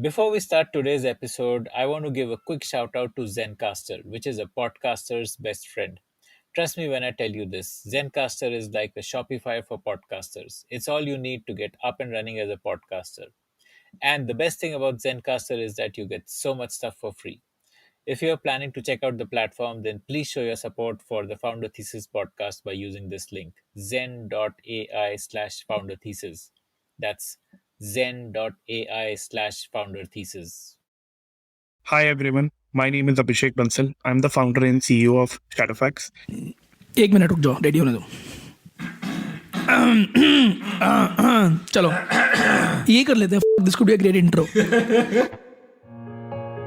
Before we start today's episode, I want to give a quick shout out to Zencaster, which is a podcaster's best friend. Trust me when I tell you this, Zencaster is like a Shopify for podcasters. It's all you need to get up and running as a podcaster. And the best thing about Zencaster is that you get so much stuff for free. If you're planning to check out the platform, then please show your support for the Founder Thesis podcast by using this link, zen.ai/founder thesis. That's zen.ai/founder thesis. Hi everyone, my name is Abhishek Bansal. I'm the founder and CEO of Shadowfax. एक minute रुक जाओ, ready होने दो. चलो ये कर लेते हैं. This could be a great intro.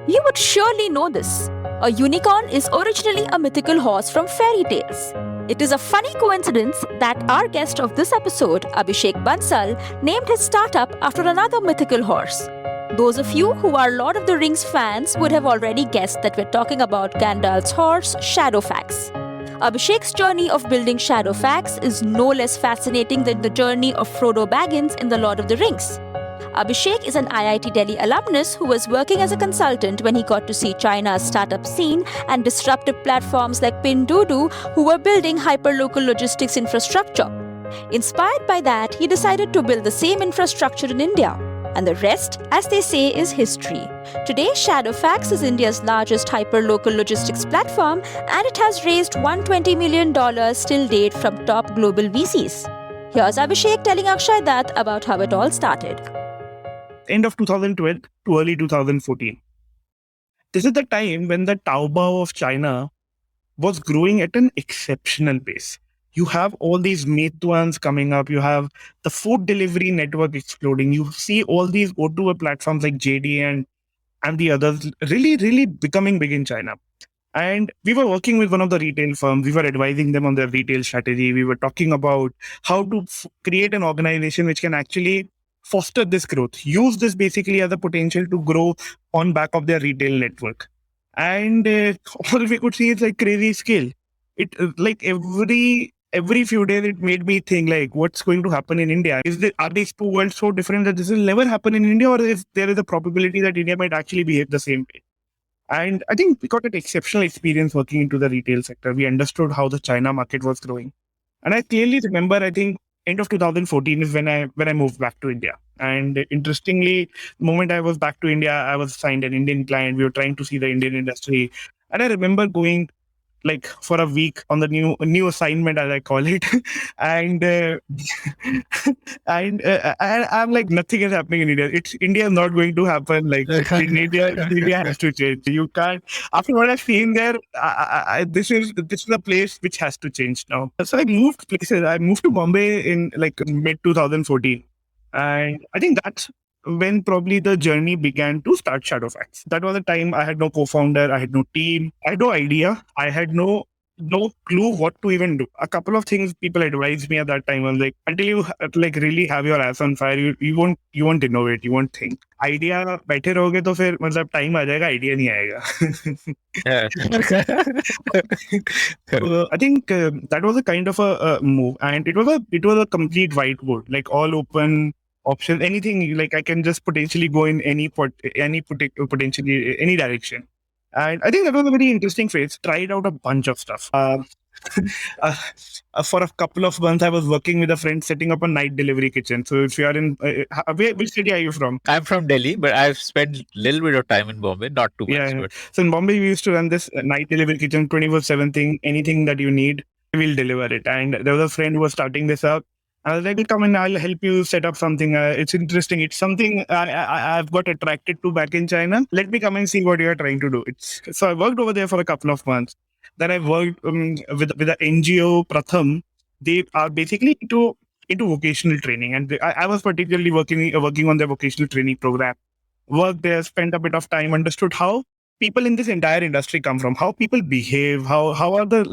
You would surely know this. A unicorn is originally a mythical horse from fairy tales. It is a funny coincidence that our guest of this episode, Abhishek Bansal, named his startup after another mythical horse. Those of you who are Lord of the Rings fans would have already guessed that we're talking about Gandalf's horse, Shadowfax. Abhishek's journey of building Shadowfax is no less fascinating than the journey of Frodo Baggins in The Lord of the Rings. Abhishek is an IIT Delhi alumnus who was working as a consultant when he got to see China's startup scene and disruptive platforms like Pinduoduo, who were building hyperlocal logistics infrastructure. Inspired by that, he decided to build the same infrastructure in India. And the rest, as they say, is history. Today, Shadowfax is India's largest hyperlocal logistics platform, and it has raised $120 million till date from top global VCs. Here's Abhishek telling Akshay that about how it all started. End of 2012 to early 2014. This is the time when the Taobao of China was growing at an exceptional pace. You have all these Meituans coming up. You have the food delivery network exploding. You see all these O2O platforms like JD and the others really becoming big in China. And we were working with one of the retail firms. We were advising them on their retail strategy. We were talking about how to create an organization which can actually foster this growth, use this basically as a potential to grow on back of their retail network. And all we could see is like crazy scale. It like every few days it made me think like, what's going to happen in India? Are these two worlds so different that this will never happen in India, or is there is a probability that India might actually behave the same way? And I think we got an exceptional experience working into the retail sector. We understood how the China market was growing. And I clearly remember, I think end of 2014 is when I moved back to India. And interestingly, the moment I was back to India, I was assigned an Indian client. We were trying to see the Indian industry. And I remember going like for a week on the new assignment, as I call it. and and I'm like, nothing is happening in India. India is not going to happen. Like in India has to change. You can't. After what I've seen there, this is a place which has to change now. So I moved places. I moved to Bombay in like mid 2014, and I think that's when probably the journey began to start Shadowfax. That was the time I had no co-founder, I had no team, I had no idea, I had no clue what to even do. A couple of things people advised me at that time was like, until you like really have your ass on fire, you won't innovate, you won't think. Idea बैठे रहोगे तो फिर मतलब time आ जाएगा, idea नहीं आएगा. So, I think that was a kind of a move, and it was a complete whiteboard, like all open options, anything. Like I can just potentially go in any potentially any direction. And I think that was a very interesting phase. Tried out a bunch of stuff. For a couple of months, I was working with a friend setting up a night delivery kitchen. So if you are in, which city are you from? I'm from Delhi, but I've spent a little bit of time in Bombay, not too much. Yeah. But So in Bombay, we used to run this night delivery kitchen, 24/7 thing. Anything that you need, we'll deliver it. And there was a friend who was starting this up. I was like, come and I'll help you set up something. It's interesting. It's something I've got attracted to back in China. Let me come and see what you are trying to do. So I worked over there for a couple of months. Then I worked with the NGO Pratham. They are basically into vocational training, and I was particularly working on their vocational training program. Worked there, spent a bit of time, understood how people in this entire industry come from, how people behave, how are the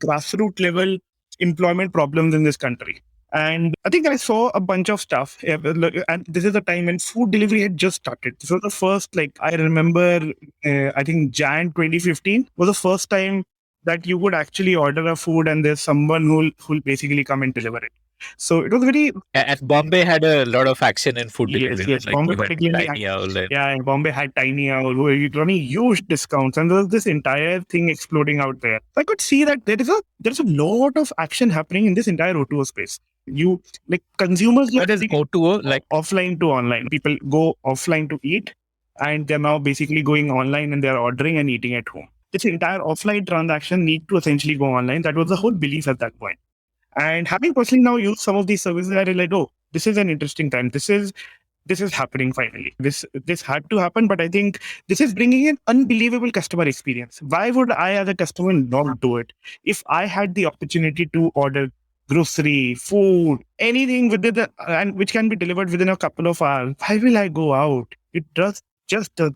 grassroots level employment problems in this country. And I think I saw a bunch of stuff. And this is the time when food delivery had just started. So the first, I remember, I think Jan 2015 was the first time that you would actually order a food and there's someone who'll basically come and deliver it. So it was very And Bombay had a lot of action in food delivery, right? yes. Like Bombay you had particularly, Tiny Owl and yeah, and Bombay had Tiny Owl who were running huge discounts, and there was this entire thing exploding out there. I could see that there's a lot of action happening in this entire O2O space. You like consumers what is O2O like? offline to online. People go offline to eat, and they're now basically going online and they're ordering and eating at home. This entire offline transaction need to essentially go online. That was the whole belief at that point. And having personally now used some of these services, I realized, oh, this is an interesting time. This is happening finally. This had to happen, but I think this is bringing an unbelievable customer experience. Why would I, as a customer, not do it? If I had the opportunity to order grocery, food, anything within and which can be delivered within a couple of hours, why will I go out? It does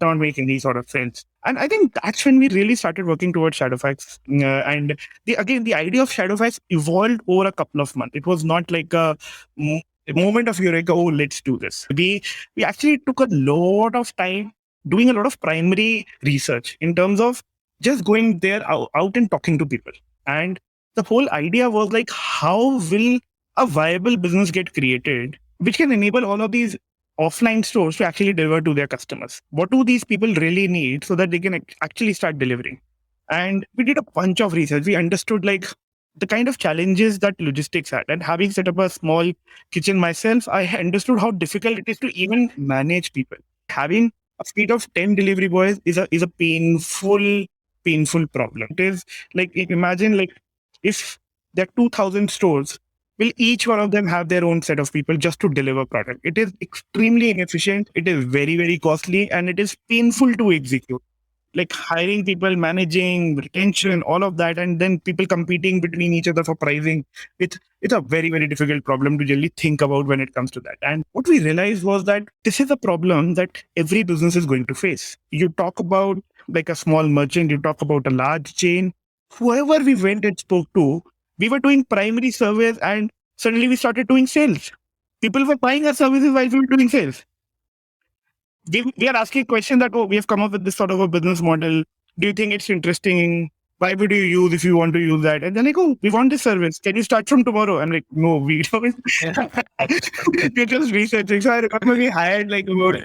not make any sort of sense. And I think that's when we really started working towards Shadowfax. And the idea of Shadowfax evolved over a couple of months. It was not like a moment of eureka, oh, let's do this. We actually took a lot of time doing a lot of primary research in terms of just going there out and talking to people. And the whole idea was like, how will a viable business get created which can enable all of these offline stores to actually deliver to their customers? What do these people really need so that they can actually start delivering? And we did a bunch of research. We understood like the kind of challenges that logistics had. And having set up a small kitchen myself, I understood how difficult it is to even manage people. Having a fleet of 10 delivery boys is a painful problem. It is like, imagine like if there are 2,000 stores, will each one of them have their own set of people just to deliver product? It is extremely inefficient. It is very, very costly, and it is painful to execute. Like hiring people, managing retention, all of that, and then people competing between each other for pricing. It's a very, very difficult problem to really think about when it comes to that. And what we realized was that this is a problem that every business is going to face. You talk about like a small merchant, you talk about a large chain, whoever we went and spoke to, we were doing primary surveys and suddenly we started doing sales. People were buying our services while we were doing sales. We are asking a question that, oh, we have come up with this sort of a business model. Do you think it's interesting? Why would you use if you want to use that? And then like, oh, we want this service. Can you start from tomorrow? I'm like, no, we don't. We're just researching. So I remember we hired like about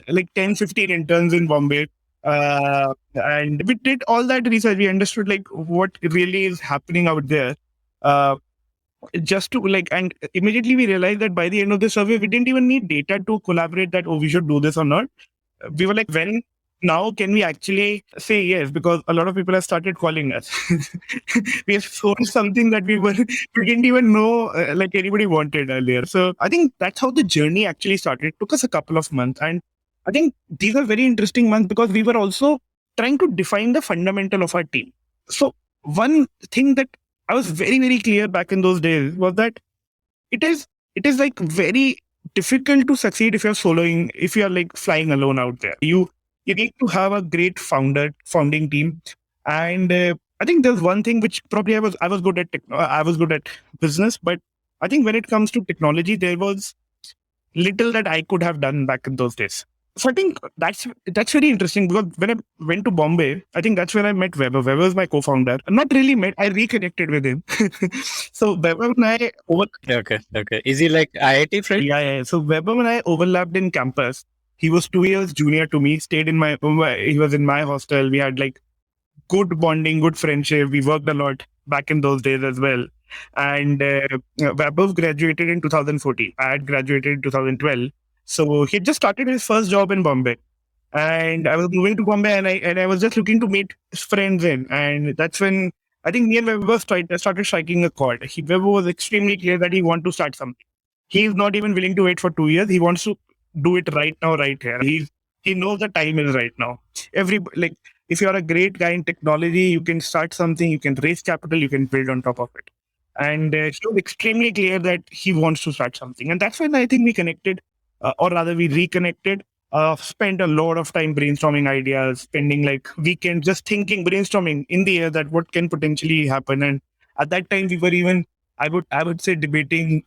like 10, 15 interns in Bombay. And we did all that research. We understood like what really is happening out there. Just to like, and immediately we realized that by the end of the survey, we didn't even need data to collaborate that, oh, we should do this or not. We were like, when now can we actually say yes? Because a lot of people have started calling us. We have sold something that we didn't even know like anybody wanted earlier. So I think that's how the journey actually started. It took us a couple of months. And I think these are very interesting months because we were also trying to define the fundamental of our team. So one thing that I was very, very clear back in those days was that it is like very difficult to succeed if you're soloing, if you're like flying alone out there. You need to have a great founding team. And I think there's one thing which probably I was good at I was good at business, but I think when it comes to technology, there was little that I could have done back in those days. So I think that's very interesting because when I went to Bombay, I think that's where I met Weber. Weber was my co-founder. Not really met, I reconnected with him. So Weber and I Okay. Is he like IIT friend? Yeah. So Weber and I overlapped in campus. He was 2 years junior to me, stayed in he was in my hostel. We had like good bonding, good friendship. We worked a lot back in those days as well. And Weber graduated in 2014. I had graduated in 2012. So he just started his first job in Bombay, and I was moving to Bombay, and I was just looking to meet friends in, and that's when I think me and Weber started striking a chord. Weber was extremely clear that he wanted to start something. He's not even willing to wait for 2 years. He wants to do it right now, right here. He knows the time is right now. If you're a great guy in technology, you can start something, you can raise capital, you can build on top of it. And it was extremely clear that he wants to start something, and that's when I think we connected. Or rather we reconnected, spent a lot of time brainstorming ideas, spending like weekends just thinking, brainstorming in the air that what can potentially happen. And at that time we were even I would say debating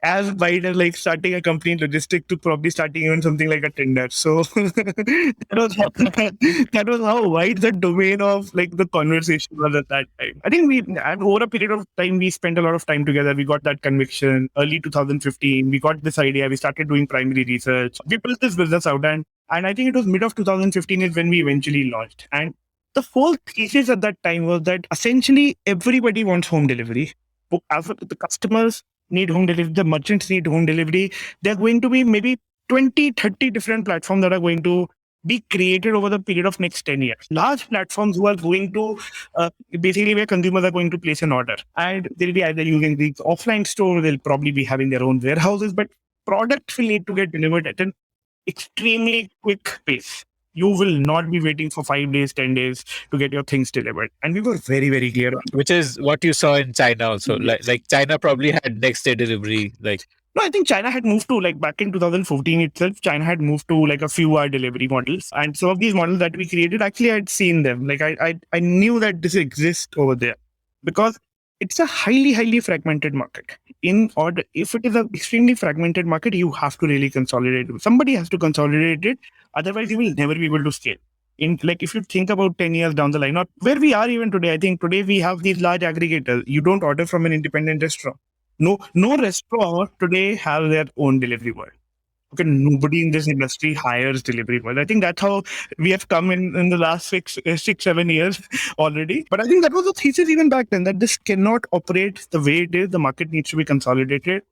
as wide as like starting a company in logistics to probably starting even something like a Tinder. So that was that was how wide the domain of like the conversation was at that time. I think we and over a period of time we spent a lot of time together. We got that conviction. Early 2015, we got this idea. We started doing primary research. We built this business out, and I think it was mid of 2015 is when we eventually launched. And the whole thesis at that time was that essentially everybody wants home delivery. As the customers need home delivery, the merchants need home delivery. There are going to be maybe 20, 30 different platforms that are going to be created over the period of next 10 years. Large platforms who are going to basically where consumers are going to place an order. And they'll be either using the offline store, they'll probably be having their own warehouses, but products will need to get delivered at an extremely quick pace. You will not be waiting for 5 days, 10 days to get your things delivered. And we were very, very clear on Which is what you saw in China also. Like China probably had next day delivery. Like No, I think China had moved to like back in 2014 itself. China had moved to like a few hour delivery models, and some of these models that we created, actually, I'd seen them. Like I knew that this exists over there because it's a highly fragmented market. In order, if it is an extremely fragmented market, you have to really consolidate. Somebody has to consolidate it, otherwise you will never be able to scale. In like if you think about 10 years down the line, or where we are even today, I think today we have these large aggregators. You don't order from an independent restaurant. No restaurant today have their own delivery boy. Okay, nobody in this industry hires delivery boys. I think that's how we have come in the last 7 years already. But I think that was the thesis even back then, that this cannot operate the way it is. The market needs to be consolidated.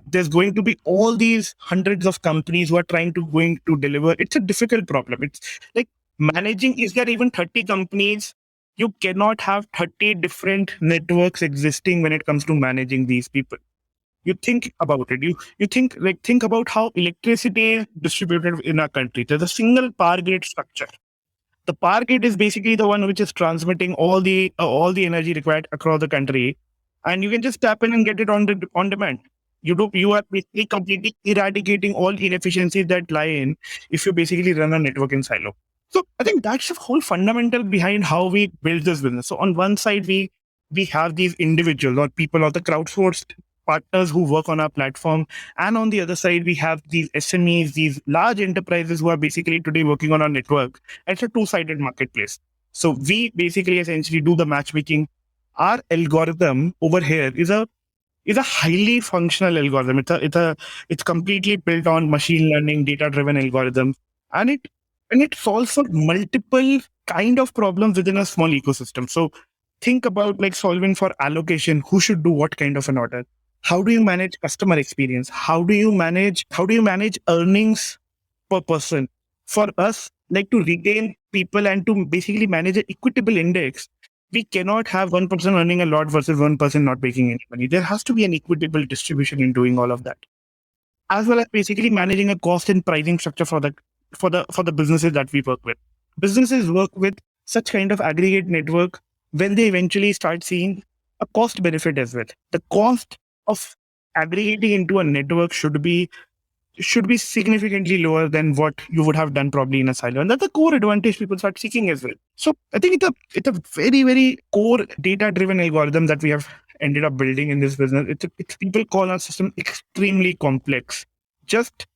There's going to be all these hundreds of companies who are going to deliver. It's a difficult problem. It's like managing. Is there even 30 companies? You cannot have 30 different networks existing when it comes to managing these people. You think about it. You think about how electricity is distributed in our country. There's a single power grid structure. The power grid is basically the one which is transmitting all the energy required across the country, and you can just tap in and get it on demand. You are basically completely eradicating all inefficiencies that lie in if you basically run a network in silo. So I think that's the whole fundamental behind how we build this business. So on one side, we have these individuals or people or the crowdsourced partners who work on our platform. And on the other side, we have these SMEs, these large enterprises who are basically today working on our network. It's a two-sided marketplace. So we basically essentially do the matchmaking. Our algorithm over here is a highly functional algorithm. It's completely built on machine learning, data-driven algorithm, and it solves for multiple kind of problems within a small ecosystem. So think about like solving for allocation, who should do what kind of an order. How do you manage customer experience? How do you manage earnings per person? For us, like to retain people and to basically manage an equitable index, we cannot have one person earning a lot versus one person not making any money. There has to be an equitable distribution in doing all of that, as well as basically managing a cost and pricing structure for the businesses that we work with. Businesses work with such kind of aggregate network when they eventually start seeing a cost benefit as well. The cost of aggregating into a network should be significantly lower than what you would have done probably in a silo. And that's a core advantage people start seeking as well. So I think it's a very, very core data-driven algorithm that we have ended up building in this business. It's people call our system extremely complex. Just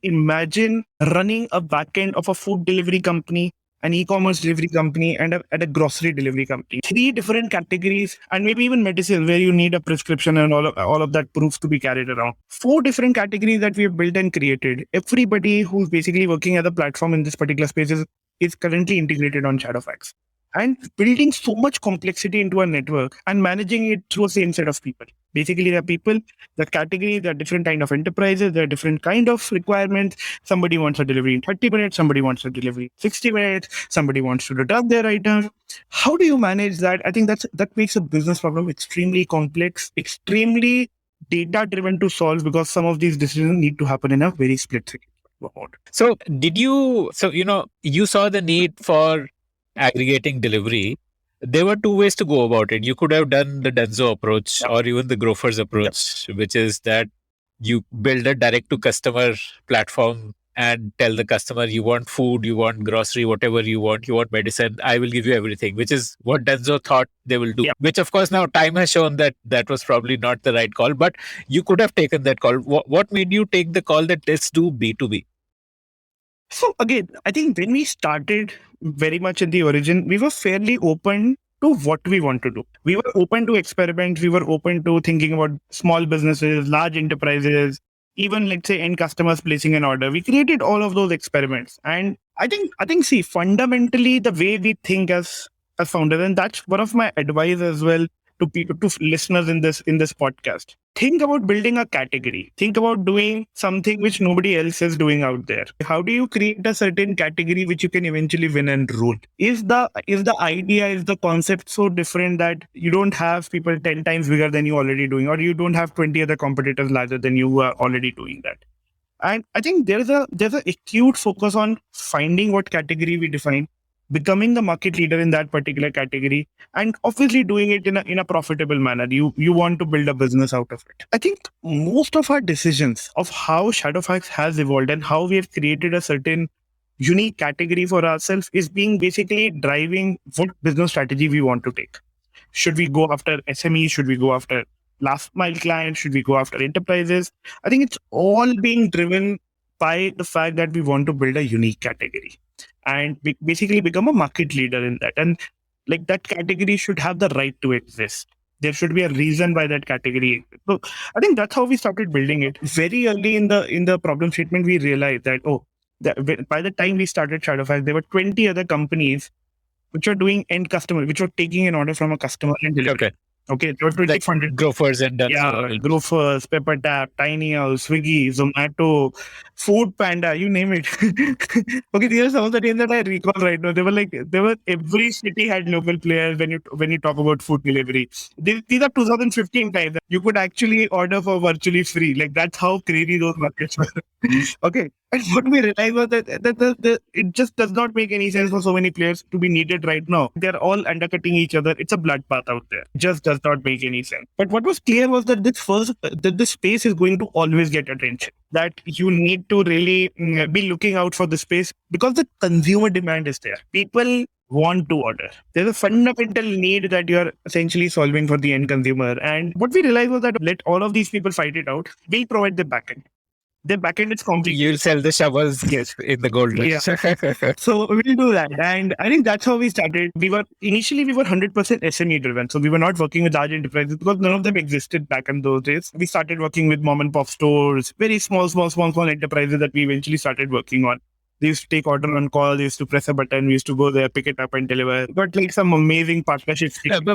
imagine running a backend of a food delivery company, an e-commerce delivery company, and a grocery delivery company. 3 different categories, and maybe even medicine where you need a prescription and all of that proofs to be carried around. 4 different categories that we have built and created. Everybody who's basically working at a platform in this particular space is currently integrated on Shadowfax. And building so much complexity into a network and managing it through the same set of people. Basically, there are people, the category, there are different kind of enterprises, there are different kind of requirements. Somebody wants a delivery in 30 minutes, somebody wants a delivery in 60 minutes, somebody wants to return their item. How do you manage that? I think that makes a business problem extremely complex, extremely data-driven to solve, because some of these decisions need to happen in a very split second. So you saw the need for aggregating delivery. There were 2 ways to go about it. You could have done the Denso approach or even the Grofers approach, which is that you build a direct to customer platform and tell the customer, you want food, you want grocery, whatever you want medicine, I will give you everything, which is what Denzo thought they will do. Yeah. Which, of course, now time has shown that that was probably not the right call, but you could have taken that call. What made you take the call that let's do B2B? So again, I think when we started very much in the origin, we were fairly open to what we want to do. We were open to experiment. We were open to thinking about small businesses, large enterprises, even let's say end customers placing an order. We created all of those experiments. And I think, see, fundamentally the way we think as founders, and that's one of my advice as well to people, to listeners in this podcast. Think about building a category. Think about doing something which nobody else is doing out there. How do you create a certain category which you can eventually win and rule? Is the idea, is the concept so different that you don't have people 10 times bigger than you already doing, or you don't have 20 other competitors larger than you who are already doing that? And I think there's a acute focus on finding what category we define, becoming the market leader in that particular category, and obviously doing it in a profitable manner. You want to build a business out of it. I think most of our decisions of how Shadowfax has evolved and how we have created a certain unique category for ourselves is being basically driving what business strategy we want to take. Should we go after SMEs? Should we go after last mile clients? Should we go after enterprises? I think it's all being driven by the fact that we want to build a unique category and basically become a market leader in that. And like that category should have the right to exist. There should be a reason why that category exists. So I think that's how we started building it. Very early in the problem statement, we realized that by the time we started Shadowfax, there were 20 other companies which are doing end customer, which were taking an order from a customer and delivering. Okay, there were 2,500 Grofers and Grofers, Pepper Tap, Tiny House, Swiggy, Zomato, Food Panda, you name it. Okay, these are some of the names that I recall right now. They were every city had local players when you talk about food delivery. These are 2015 times. You could actually order for virtually free. Like that's how crazy those markets were. Okay. And what we realized was that it just does not make any sense for so many players to be needed right now. They're all undercutting each other. It's a bloodbath out there. It just does not make any sense. But what was clear was that this space is going to always get attention. That you need to really be looking out for the space because the consumer demand is there. People want to order. There's a fundamental need that you're essentially solving for the end consumer. And what we realized was that let all of these people fight it out. We'll provide the backend. The backend is complicated. You'll sell the shovels in the gold rush. Yeah. So we'll do that. And I think that's how we started. Initially 100% SME driven. So we were not working with large enterprises because none of them existed back in those days. We started working with mom and pop stores, very small enterprises that we eventually started working on. They used to take order on call. They used to press a button. We used to go there, pick it up and deliver. Got like some amazing partnerships. Tell me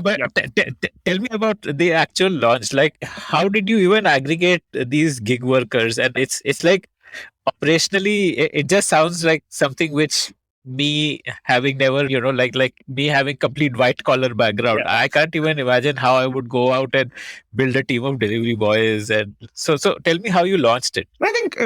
about the actual launch. Like, how did you even aggregate these gig workers? And it's like operationally, it just sounds like something which me having never, like me having complete white collar background. Yeah. I can't even imagine how I would go out and build a team of delivery boys. And so tell me how you launched it. I think,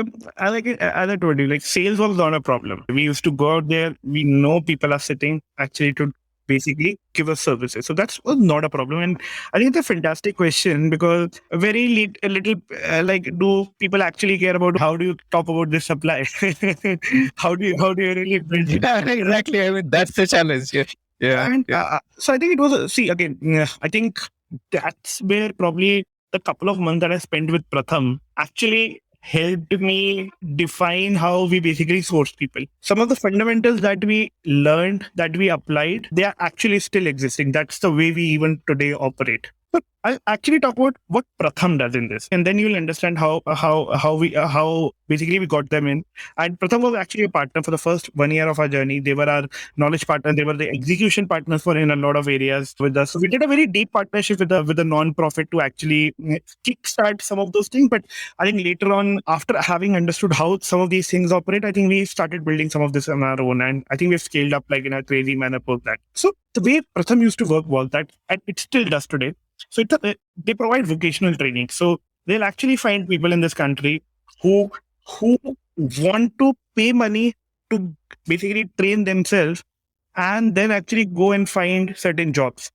as I told you, like sales was not a problem. We used to go out there. We know people are sitting actually to basically give us services. So that's not a problem. And I think it's a fantastic question because do people actually care about how do you talk about this supply? how do you really build it? Yeah, exactly. I mean, that's the challenge. Yeah. And so I think it was, I think that's where probably the couple of months that I spent with Pratham actually helped me define how we basically source people. Some of the fundamentals that we learned, that we applied, they are actually still existing. That's the way we even today operate. But I'll actually talk about what Pratham does in this, and then you'll understand how basically we got them in. And Pratham was actually a partner for the first 1 year of our journey. They were our knowledge partner. They were the execution partners for in a lot of areas with us. So we did a very deep partnership with the non-profit to actually kickstart some of those things. But I think later on, after having understood how some of these things operate, I think we started building some of this on our own. And I think we've scaled up like in a crazy manner post that. So the way Pratham used to work was that, and it still does today. So they provide vocational training. So they'll actually find people in this country who want to pay money to basically train themselves and then actually go and find certain jobs.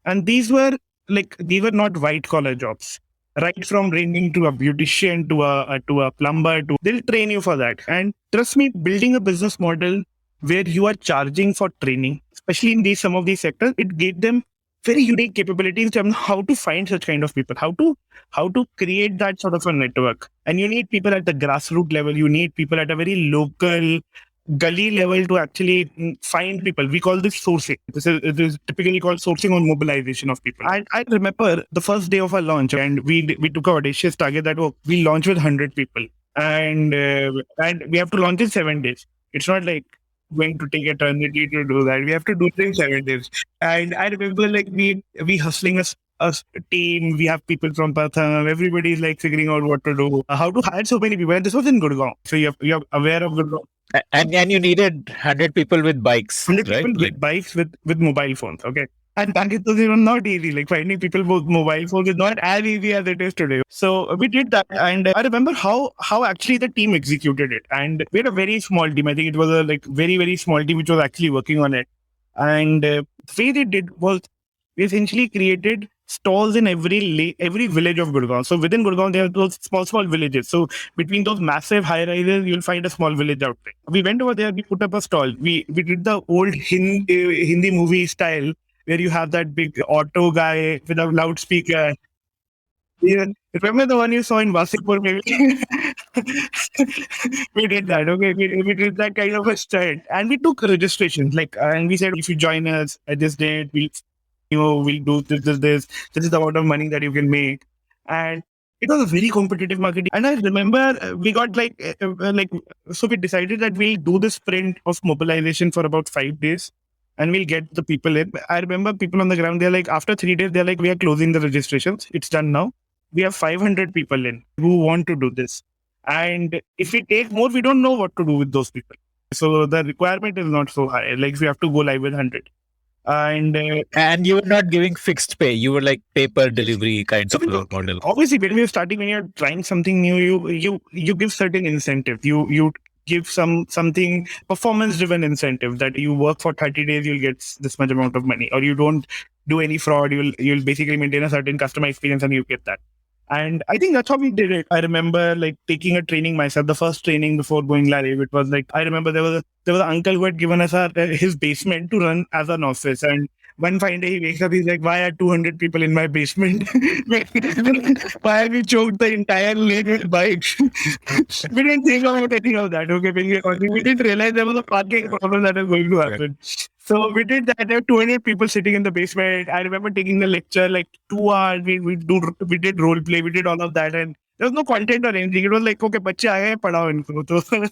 And these were not white collar jobs. right from ranging to a beautician to a plumber. They'll train you for that. And trust me, building a business model where you are charging for training, especially in these some of these sectors, it gave them very unique capabilities in terms of how to find such kind of people, how to create that sort of a network. And you need people at the grassroots level. You need people at a very local gully level to actually find people. We call this sourcing. It is typically called sourcing or mobilization of people. I remember the first day of our launch, and we took a audacious target that we launch with 100 people, and we have to launch in 7 days. It's not like going to take eternity to do that. We have to do it in 7 days. And I remember like we hustling us team. We have people from Patham. Everybody is like figuring out what to do, how to hire so many people. And this was in Gurgaon, so you're aware of Gurgaon. And you needed 100 people with bikes, 100 right? people with bikes with mobile phones. Okay. And back it was not easy. Like finding people with mobile phones is not as easy as it is today. So we did that, and I remember how actually the team executed it. And we had a very small team. I think it was a like very small team which was actually working on it. And the way they did was we essentially created stalls in every village of Gurgaon. So within Gurgaon, there are those small villages. So between those massive high rises, you'll find a small village out there. We went over there. We put up a stall. We did the old Hindi movie style where you have that big auto guy with a loudspeaker. Yeah. Remember the one you saw in Wasipur, maybe? We did that, okay? We did that kind of a stunt. And we took registrations, like, and we said, if you join us at this date, we'll do this. This is the amount of money that you can make. And it was a very competitive market. And I remember we got so we decided that we'll do this sprint of mobilization for about 5 days and we'll get the people in. I remember people on the ground, they're like, after 3 days, they're like, we are closing the registrations. It's done now. We have 500 people in who want to do this. And if we take more, we don't know what to do with those people. So the requirement is not so high. Like we have to go live with 100. And you were not giving fixed pay. You were like pay per delivery kind of model. Obviously, when you're starting, when you're trying something new, you give certain incentive. You give something performance driven incentive that you work for 30 days, you'll get this much amount of money, or you don't do any fraud, you'll basically maintain a certain customer experience and you get that. And I think that's how we did it. I remember like taking a training myself, the first training before going live. It was like, I remember there was an uncle who had given us his basement to run as an office. And one fine day he wakes up, he's like, why are 200 people in my basement? Why have you choked the entire lane with bikes? We didn't think about any of that. Okay, we didn't realize there was a parking problem that was going to happen. So we did that. There were 200 people sitting in the basement. I remember taking the lecture like 2 hours. We did role play. We did all of that, and there was no content or anything. It was like, okay, बच्चे आए हैं, पढ़ाओ इनको. So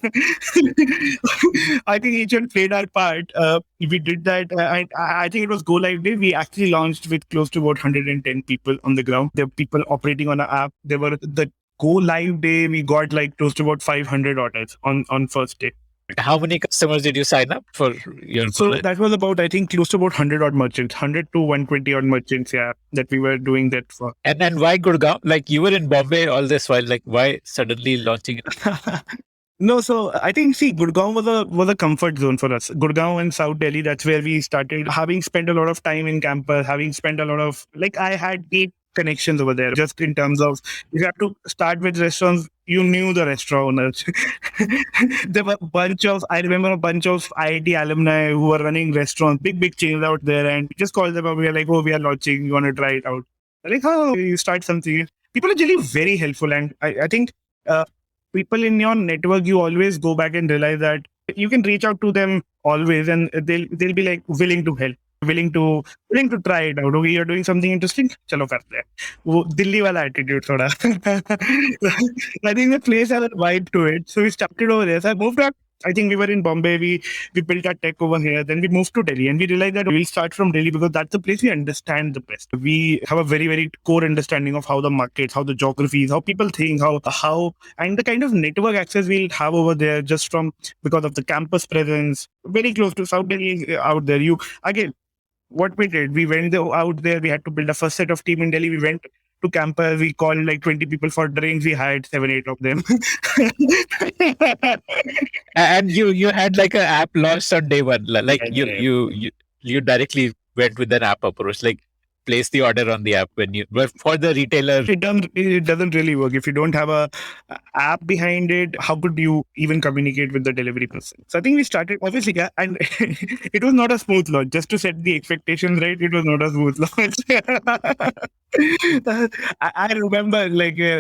I think each one played our part. We did that. I think it was go live day. We actually launched with close to about 110 people on the ground. There were people operating on an app. There were the go live day. We got like close to about 500 orders on first day. How many customers did you sign up for your? So that was about, I think, close to about 100 odd merchants, 100 to 120 odd merchants, yeah, that we were doing that for. And then why Gurgaon? Like you were in Bombay all this while, like why suddenly launching it? No, so I think, Gurgaon was a comfort zone for us. Gurgaon and South Delhi, that's where we started. Having spent a lot of time in campus, having spent a lot of, like I had deep connections over there, just in terms of, you have to start with restaurants, you knew the restaurant owners. There were I remember a bunch of IIT alumni who were running restaurants, big chains out there, and we just called them up. We were like, oh, we are launching, you want to try it out? They're like, oh, you start something. People are generally very helpful. And I think people in your network, you always go back and realize that you can reach out to them always, and they'll be like willing to help. Willing to try it out. Okay, you're doing something interesting, chalo karte hain. वो दिल्ली वाला attitude थोड़ा. I think the place has a vibe to it. So we started over there. So I moved out. I think we were in Bombay. We built our tech over here. Then we moved to Delhi, and we realized that we'll start from Delhi because that's the place we understand the best. We have a very core understanding of how the markets, how the geographies, how people think, how and the kind of network access we'll have over there just from because of the campus presence. Very close to South Delhi out there. What we did, we went out there, we had to build a first set of team in Delhi. We went to campus, we called like 20 people for drinks, we hired 7-8 of them. And you had like an app launched on day one. Like you directly went with an app approach. Like place the order on the app when you, but for the retailer. It doesn't really work if you don't have a app behind it. How could you even communicate with the delivery person? So I think we started obviously, yeah, and it was not a smooth launch. Just to set the expectations right, it was not a smooth launch. I remember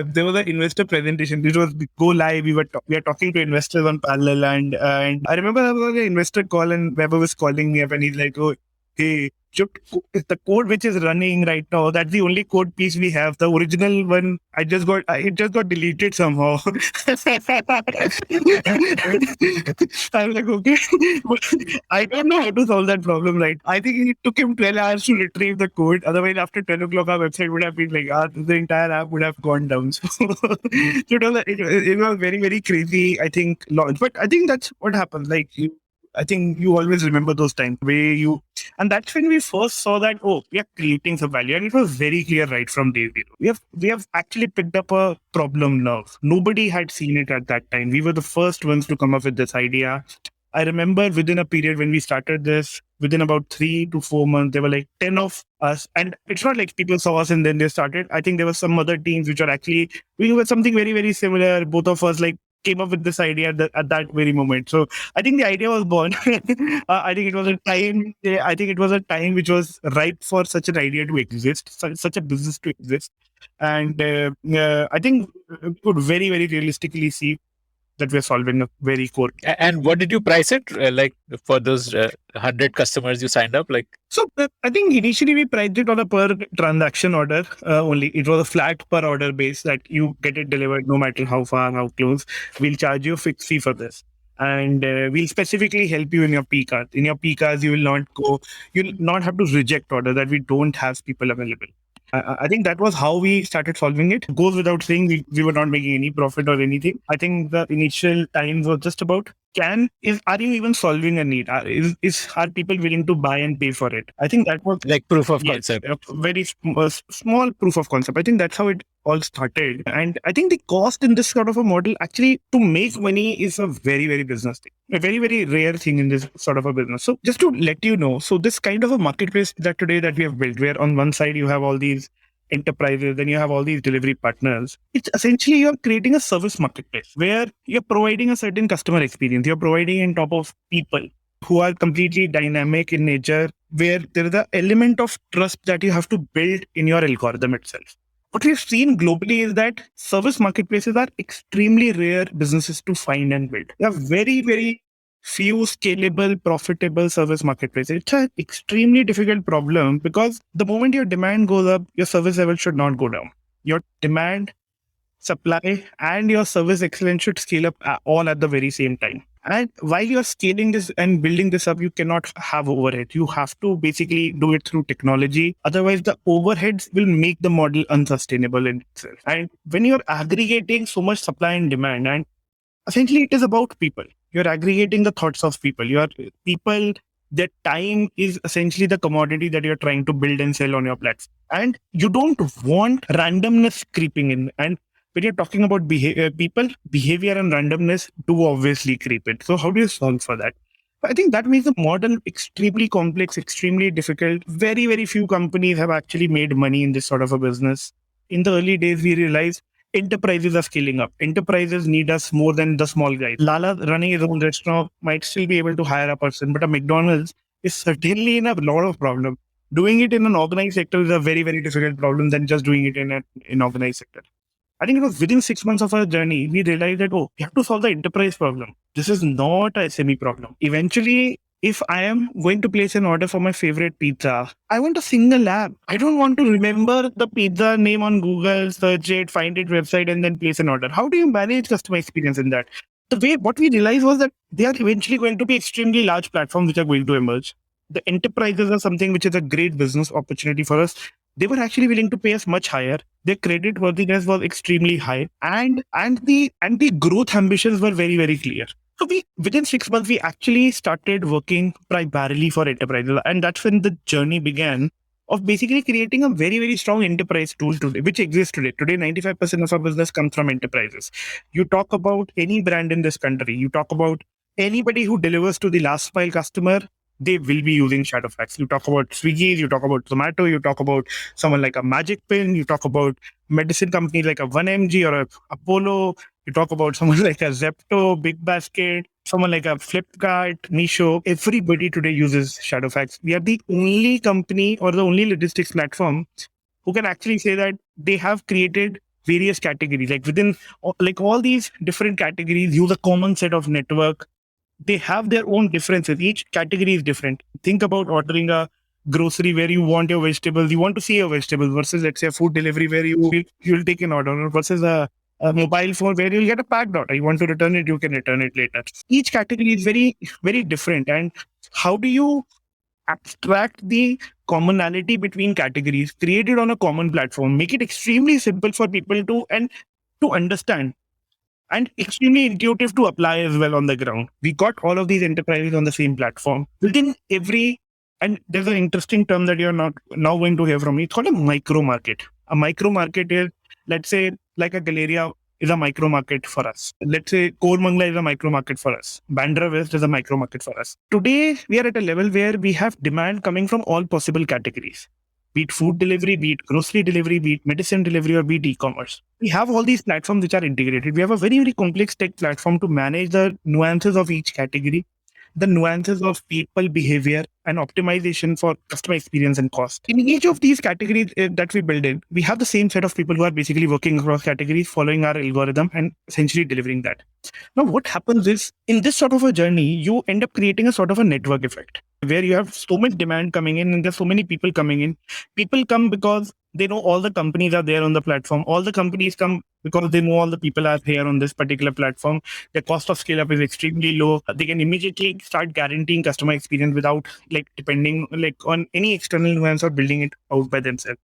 there was an investor presentation. It was go live. We are talking to investors on parallel, and I remember there was an investor call, and Weber was calling me up, and he's like, "Oh, hey, the code which is running right now, that's the only code piece we have. The original one, it just got deleted somehow." I'm like, okay, I don't know how to solve that problem, right? I think it took him 12 hours to retrieve the code. Otherwise, after 10 o'clock, our website would have been like, the entire app would have gone down. So, it was very, very crazy, I think, launch. But I think that's what happened. I think you always remember those times and that's when we first saw that, oh, we are creating some value. And it was very clear right from day zero. We have actually picked up a problem now. Nobody had seen it at that time. We were the first ones to come up with this idea. I remember within a period when we started this, within about 3 to 4 months, there were like 10 of us. And it's not like people saw us and then they started. I think there were some other teams which are actually doing something very, very similar. Both of us came up with this idea at that very moment. So I think the idea was born. I think it was a time. I think it was a time which was ripe for such an idea to exist, such a business to exist. And I think we could very, very realistically see that we're solving a very core. And what did you price it like for those 100 customers you signed up? So I think initially we priced it on a per transaction order only. It was a flat per order base that you get it delivered no matter how far, how close. We'll charge you a fixed fee for this. And we'll specifically help you in your peak hours. In your peak hours, you'll not have to reject order that we don't have people available. I think that was how we started solving it. Goes without saying, we were not making any profit or anything. I think the initial times was just about, are you even solving a need? Are people willing to buy and pay for it? I think that was like proof of concept. A very small proof of concept. I think that's how it all started. And I think the cost in this sort of a model, actually to make money, is a very, very business thing. A very, very rare thing in this sort of a business. So just to let you know, so this kind of a marketplace that we have built, where on one side you have all these enterprises, then you have all these delivery partners. It's essentially you're creating a service marketplace where you're providing a certain customer experience. You're providing on top of people who are completely dynamic in nature, where there is an element of trust that you have to build in your algorithm itself. What we've seen globally is that service marketplaces are extremely rare businesses to find and build. They are very, very few scalable, profitable service marketplaces. It's an extremely difficult problem because the moment your demand goes up, your service level should not go down. Your demand, supply, and your service excellence should scale up all at the very same time. And while you're scaling this and building this up, you cannot have overhead. You have to basically do it through technology. Otherwise, the overheads will make the model unsustainable in itself. And when you're aggregating so much supply and demand, and essentially it is about people. You're aggregating the thoughts of people. Their time is essentially the commodity that you're trying to build and sell on your platform. And you don't want randomness creeping in. And when you're talking about people, behavior and randomness do obviously creep in. So how do you solve for that? I think that makes the model extremely complex, extremely difficult. Very, very few companies have actually made money in this sort of a business. In the early days, we realized enterprises are scaling up. Enterprises need us more than the small guys. Lala running his own restaurant might still be able to hire a person, but a McDonald's is certainly in a lot of problem. Doing it in an organized sector is a very, very difficult problem than just doing it in an organized sector. I think it was within 6 months of our journey, we realized that, we have to solve the enterprise problem. This is not a SME problem. Eventually, if I am going to place an order for my favorite pizza, I want a single app. I don't want to remember the pizza name on Google, search it, find it website, and then place an order. How do you manage customer experience in that? What we realized was that they are eventually going to be extremely large platforms which are going to emerge. The enterprises are something which is a great business opportunity for us. They were actually willing to pay us much higher. Their credit worthiness was extremely high, and the growth ambitions were very, very clear. So within 6 months, we actually started working primarily for enterprises, and that's when the journey began of basically creating a very, very strong enterprise tool today, which exists today. Today, 95% of our business comes from enterprises. You talk about any brand in this country, you talk about anybody who delivers to the last mile customer, they will be using Shadowfax. You talk about Swiggy, you talk about Zomato, you talk about someone like a Magic Pin, you talk about medicine company like a 1mg or a Apollo, you talk about someone like a Zepto, Big Basket, someone like a Flipkart, Meesho. Everybody today uses Shadowfax. We are the only company or the only logistics platform who can actually say that they have created various categories, like within like all these different categories use a common set of network. They have their own differences. Each category is different. Think about ordering a grocery where you want your vegetables, you want to see your vegetables, versus let's say a food delivery where you'll take an order, versus a mobile phone where you'll get a packed order. You want to return it, you can return it later. Each category is very, very different. And how do you abstract the commonality between categories, create it on a common platform, make it extremely simple for people to understand, and extremely intuitive to apply as well on the ground. We got all of these enterprises on the same platform within every. And there's an interesting term that you're not now going to hear from me. It's called a micro market. A micro market is, let's say, like a Galeria is a micro market for us. Let's say Kormangla is a micro market for us. Bandra West is a micro market for us. Today, we are at a level where we have demand coming from all possible categories. Be it food delivery, be it grocery delivery, be it medicine delivery, or be it e-commerce. We have all these platforms which are integrated. We have a very, very complex tech platform to manage the nuances of each category, the nuances of people behavior, and optimization for customer experience and cost. In each of these categories that we build in, we have the same set of people who are basically working across categories, following our algorithm and essentially delivering that. Now, what happens is, in this sort of a journey, you end up creating a sort of a network effect where you have so much demand coming in and there's so many people coming in. People come because they know all the companies are there on the platform. All the companies come because they know all the people are here on this particular platform. The cost of scale up is extremely low. They can immediately start guaranteeing customer experience without like depending like on any external nuance or building it out by themselves.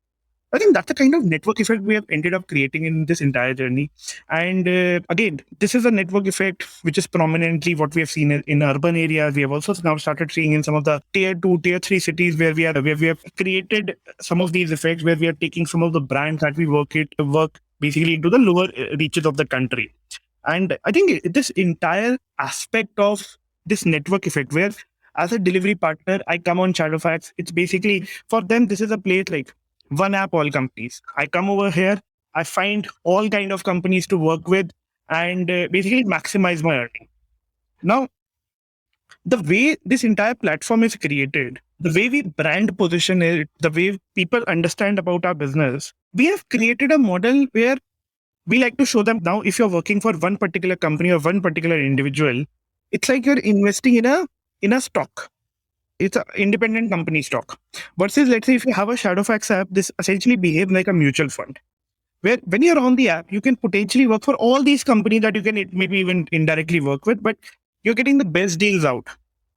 I think that's the kind of network effect we have ended up creating in this entire journey. And again, this is a network effect which is prominently what we have seen in urban areas. We have also now started seeing in some of the tier 2, tier 3 cities where we have created some of these effects, where we are taking some of the brands that we work basically into the lower reaches of the country. And I think this entire aspect of this network effect, where as a delivery partner, I come on Shadowfax, it's basically for them, this is a place like one app, all companies. I come over here, I find all kind of companies to work with and basically maximize my earning. Now, the way this entire platform is created, the way we brand position it, the way people understand about our business, we have created a model where we like to show them now, if you're working for one particular company or one particular individual, it's like you're investing in a stock. It's an independent company stock. Versus, let's say, if you have a Shadowfax app, this essentially behaves like a mutual fund, where when you're on the app, you can potentially work for all these companies that you can maybe even indirectly work with, but you're getting the best deals out.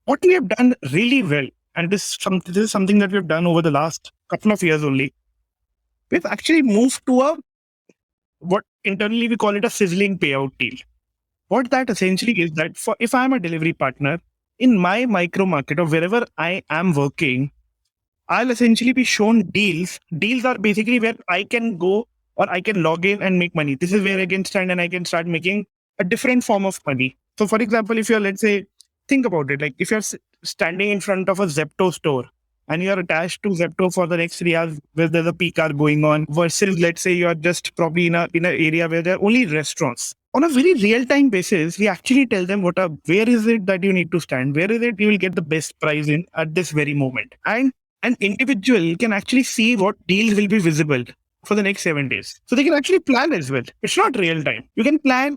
What we have done really well, and this is something that we've done over the last couple of years only, we've actually moved to what internally we call it a sizzling payout deal. What that essentially is that if I'm a delivery partner, in my micro market or wherever I am working, I'll essentially be shown deals. Deals are basically where I can go or I can log in and make money. This is where I can stand and I can start making a different form of money. So for example, if you're, let's say, think about it, like if you're standing in front of a Zepto store and you're attached to Zepto for the next 3 hours where there's a peak hour going on, versus let's say you're just probably in an area where there are only restaurants. On a very real-time basis, we actually tell them where is it that you need to stand? Where is it you will get the best price in at this very moment? And an individual can actually see what deals will be visible for the next 7 days. So they can actually plan as well. It's not real time. You can plan,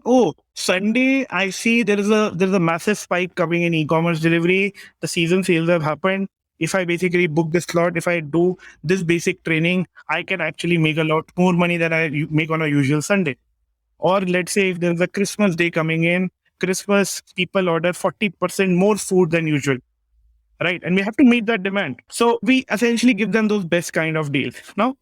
Sunday, I see there's a massive spike coming in e-commerce delivery. The season sales have happened. If I basically book this slot, if I do this basic training, I can actually make a lot more money than I make on a usual Sunday. Or let's say if there's a Christmas day coming in, Christmas, people order 40% more food than usual, right? And we have to meet that demand. So we essentially give them those best kind of deals. Now,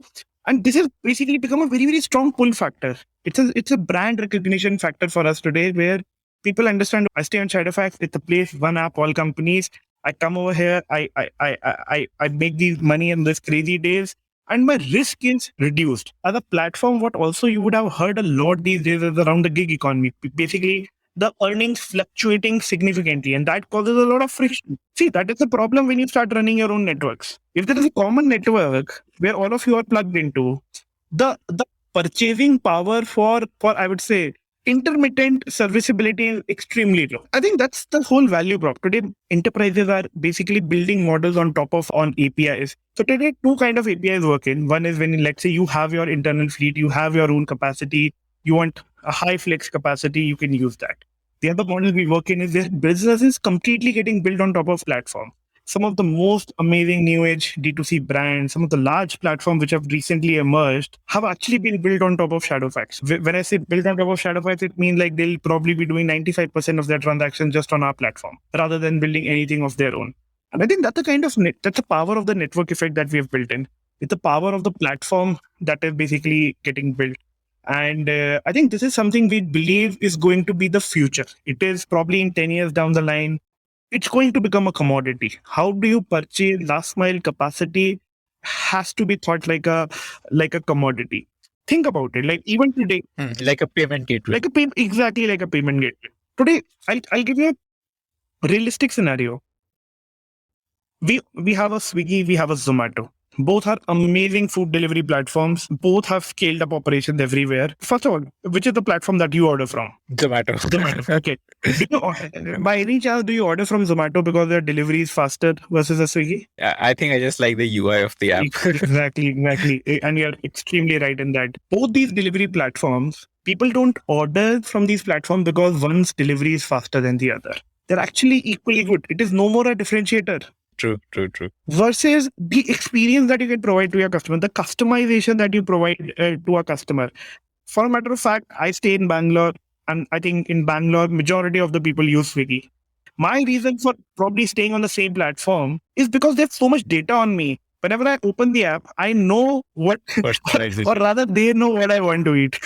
and this has basically become a very, very strong pull factor. It's a brand recognition factor for us today, where people understand I stay on Shadowfax, it's a place, one app, all companies. I come over here, I make these money in these crazy days, and my risk is reduced. As a platform, what also you would have heard a lot these days is around the gig economy. Basically, the earnings fluctuating significantly, and that causes a lot of friction. See, that is the problem when you start running your own networks. If there is a common network where all of you are plugged into, the purchasing power for I would say intermittent serviceability is extremely low. I think that's the whole value prop. Today, enterprises are basically building models on top of on APIs. So today, two kind of APIs work in. One is when, let's say, you have your internal fleet, you have your own capacity, you want a high flex capacity, you can use that. The other model we work in is their business is completely getting built on top of platform. Some of the most amazing new age D2C brands, some of the large platforms which have recently emerged have actually been built on top of Shadowfax. When I say built on top of Shadowfax, it means like they'll probably be doing 95% of their transactions just on our platform rather than building anything of their own. And I think that's the kind of that's the power of the network effect that we have built in. It's the power of the platform that is basically getting built. And I think this is something we believe is going to be the future. It is probably in 10 years down the line, it's going to become a commodity. How do you purchase last mile capacity has to be thought like a commodity. Think about it. Like even today, Like a payment gateway. exactly like a payment gateway. Today, I'll give you a realistic scenario. We have a Swiggy, we have a Zomato. Both are amazing food delivery platforms. Both have scaled up operations everywhere. First of all, which is the platform that you order from? Zomato. Zomato. Okay. By any chance, do you order from Zomato because their delivery is faster versus a Swiggy? I think I just like the UI of the app. Exactly. And you're extremely right in that. Both these delivery platforms, people don't order from these platforms because one's delivery is faster than the other. They're actually equally good. It is no more a differentiator. True. Versus the experience that you can provide to your customer, the customization that you provide to a customer. For a matter of fact, I stay in Bangalore, and I think in Bangalore, majority of the people use Swiggy. My reason for probably staying on the same platform is because there's so much data on me. Whenever I open the app, I know what, or rather, they know what I want to eat.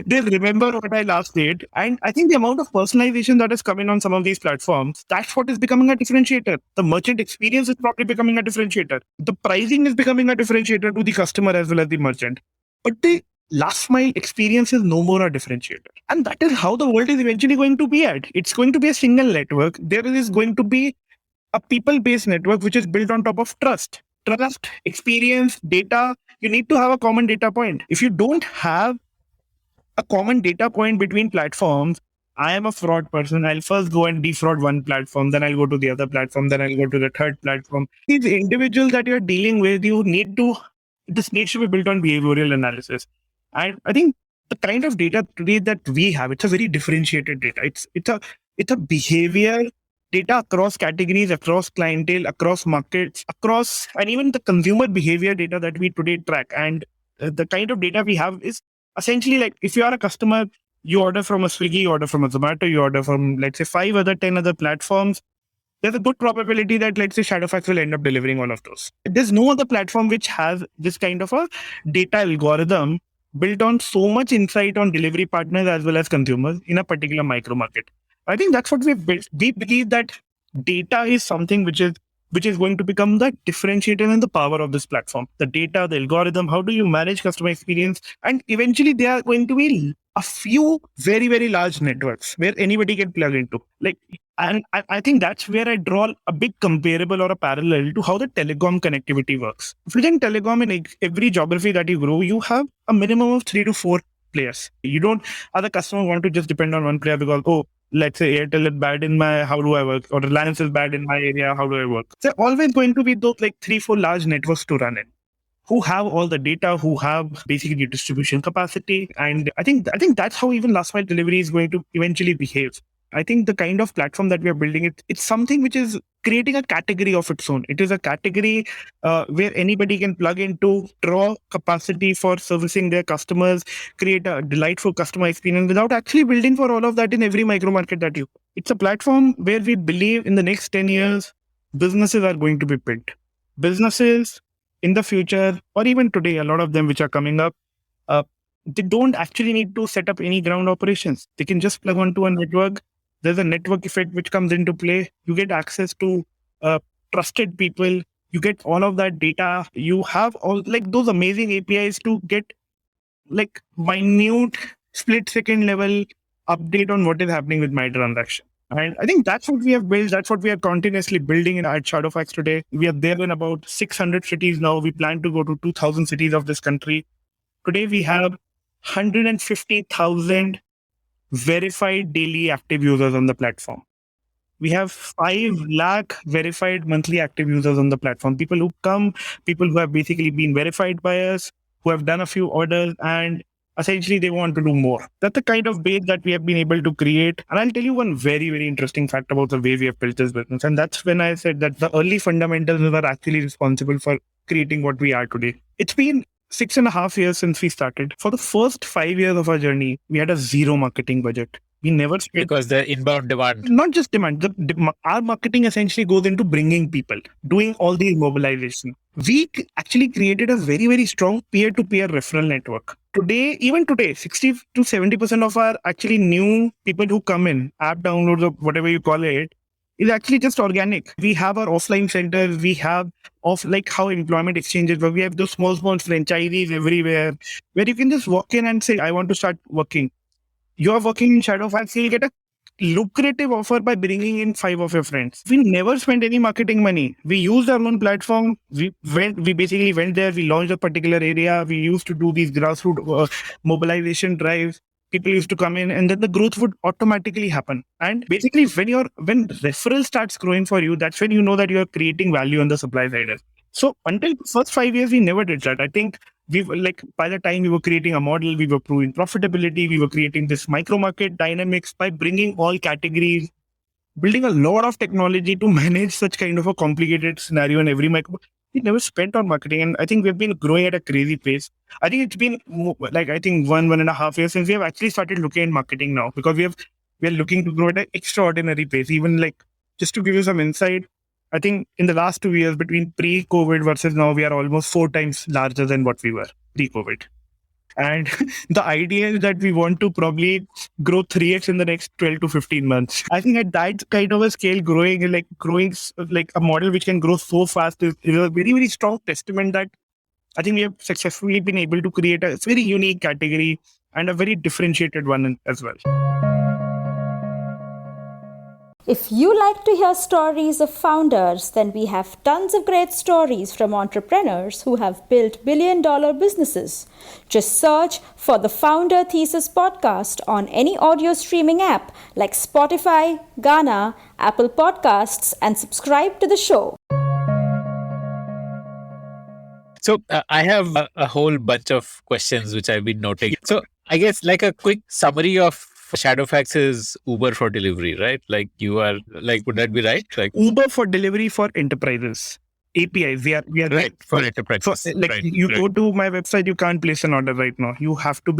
They remember what I last ate. And I think the amount of personalization that is coming on some of these platforms, that's what is becoming a differentiator. The merchant experience is probably becoming a differentiator. The pricing is becoming a differentiator to the customer as well as the merchant. But the last mile experience is no more a differentiator. And that is how the world is eventually going to be at. It's going to be a single network. There is going to be a people-based network which is built on top of trust, experience, data. You need to have a common data point. If you don't have a common data point between platforms, I am a fraud person. I'll first go and defraud one platform, then I'll go to the other platform, then I'll go to the third platform. These individuals that you're dealing with, this needs to be built on behavioral analysis. And I think the kind of data today that we have, it's a very differentiated data. It's a behavior data across categories, across clientele, across markets, and even the consumer behavior data that we today track. And the kind of data we have is essentially like if you are a customer, you order from a Swiggy, you order from a Zomato, you order from, let's say, 10 other platforms. There's a good probability that, let's say, Shadowfax will end up delivering all of those. There's no other platform which has this kind of a data algorithm built on so much insight on delivery partners as well as consumers in a particular micro market. I think that's what we've built. We believe that data is something which is going to become the differentiator and the power of this platform. The data, the algorithm, how do you manage customer experience? And eventually there are going to be a few very, very large networks where anybody can plug into. And I think that's where I draw a big comparable or a parallel to how the telecom connectivity works. If you think telecom in every geography that you grow, you have a minimum of 3 to 4 players. You don't, other customers want to just depend on one player because, let's say Airtel is bad in how do I work? Or Reliance is bad in my area, how do I work? So always going to be those 3, 4 large networks to run in, who have all the data, who have basically distribution capacity. And I think that's how even last mile delivery is going to eventually behave. I think the kind of platform that we are building, it's something which is creating a category of its own. It is a category where anybody can plug into, draw capacity for servicing their customers, create a delightful customer experience without actually building for all of that in every micro market that you. It's a platform where we believe in the next 10 years, businesses are going to be built. Businesses in the future, or even today, a lot of them which are coming up, they don't actually need to set up any ground operations. They can just plug onto a network. There's a network effect which comes into play. You get access to trusted people. You get all of that data. You have all those amazing APIs to get minute split second level update on what is happening with my transaction. And I think that's what we have built. That's what we are continuously building at Shadowfax today. We are there in about 600 cities now. We plan to go to 2,000 cities of this country. Today, we have 150,000 verified daily active users on the platform. We have 5 lakh verified monthly active users on the platform. People who come, people who have basically been verified by us, who have done a few orders, and essentially they want to do more. That's the kind of base that we have been able to create. And I'll tell you one very, very interesting fact about the way we have built this business. And that's when I said that the early fundamentals were actually responsible for creating what we are today. It's been 6.5 years since we started. For the first 5 years of our journey, we had a zero marketing budget. We never spent, because the inbound demand. not just demand. Our marketing essentially goes into bringing people, doing all these mobilization. We actually created a very, very strong peer-to-peer referral network. Even today, 60 to 70% of our actually new people who come in, app downloads or whatever you call it, is actually just organic. We have our offline centers. We have like how employment exchanges work. We have those small franchisees everywhere where you can just walk in and say, I want to start working. You're working in Shadowfax, you'll get a lucrative offer by bringing in 5 of your friends. We never spent any marketing money. We used our own platform. We basically went there. We launched a particular area. We used to do these grassroots mobilization drives. People used to come in, and then the growth would automatically happen. And basically, when referral starts growing for you, that's when you know that you are creating value on the supply side. So until the first 5 years, we never did that. I think by the time we were creating a model, we were proving profitability, we were creating this micro market dynamics by bringing all categories, building a lot of technology to manage such kind of a complicated scenario in every micro. We never spent on marketing, and I think we've been growing at a crazy pace. I think it's been like 1.5 years since we have actually started looking at marketing now, because we are looking to grow at an extraordinary pace. Even like, just to give you some insight, I think in the last 2 years, between pre-COVID versus now, we are almost 4 times larger than what we were pre-COVID. And the idea is that we want to probably grow 3x in the next 12 to 15 months. I think at that kind of a scale, growing like a model which can grow so fast is a very, very strong testament that I think we have successfully been able to create a very unique category and a very differentiated one as well. If you like to hear stories of founders, then we have tons of great stories from entrepreneurs who have built billion-dollar businesses. Just search for the Founder Thesis podcast on any audio streaming app like Spotify, Gaana, Apple Podcasts, and subscribe to the show. So I have a whole bunch of questions which I've been noting. So I guess like a quick summary of Shadowfax is Uber for delivery, right? Like you are like, would that be right? Like Uber for delivery for enterprises. APIs. We are right for enterprises. So, like you go to my website, you can't place an order right now. You have to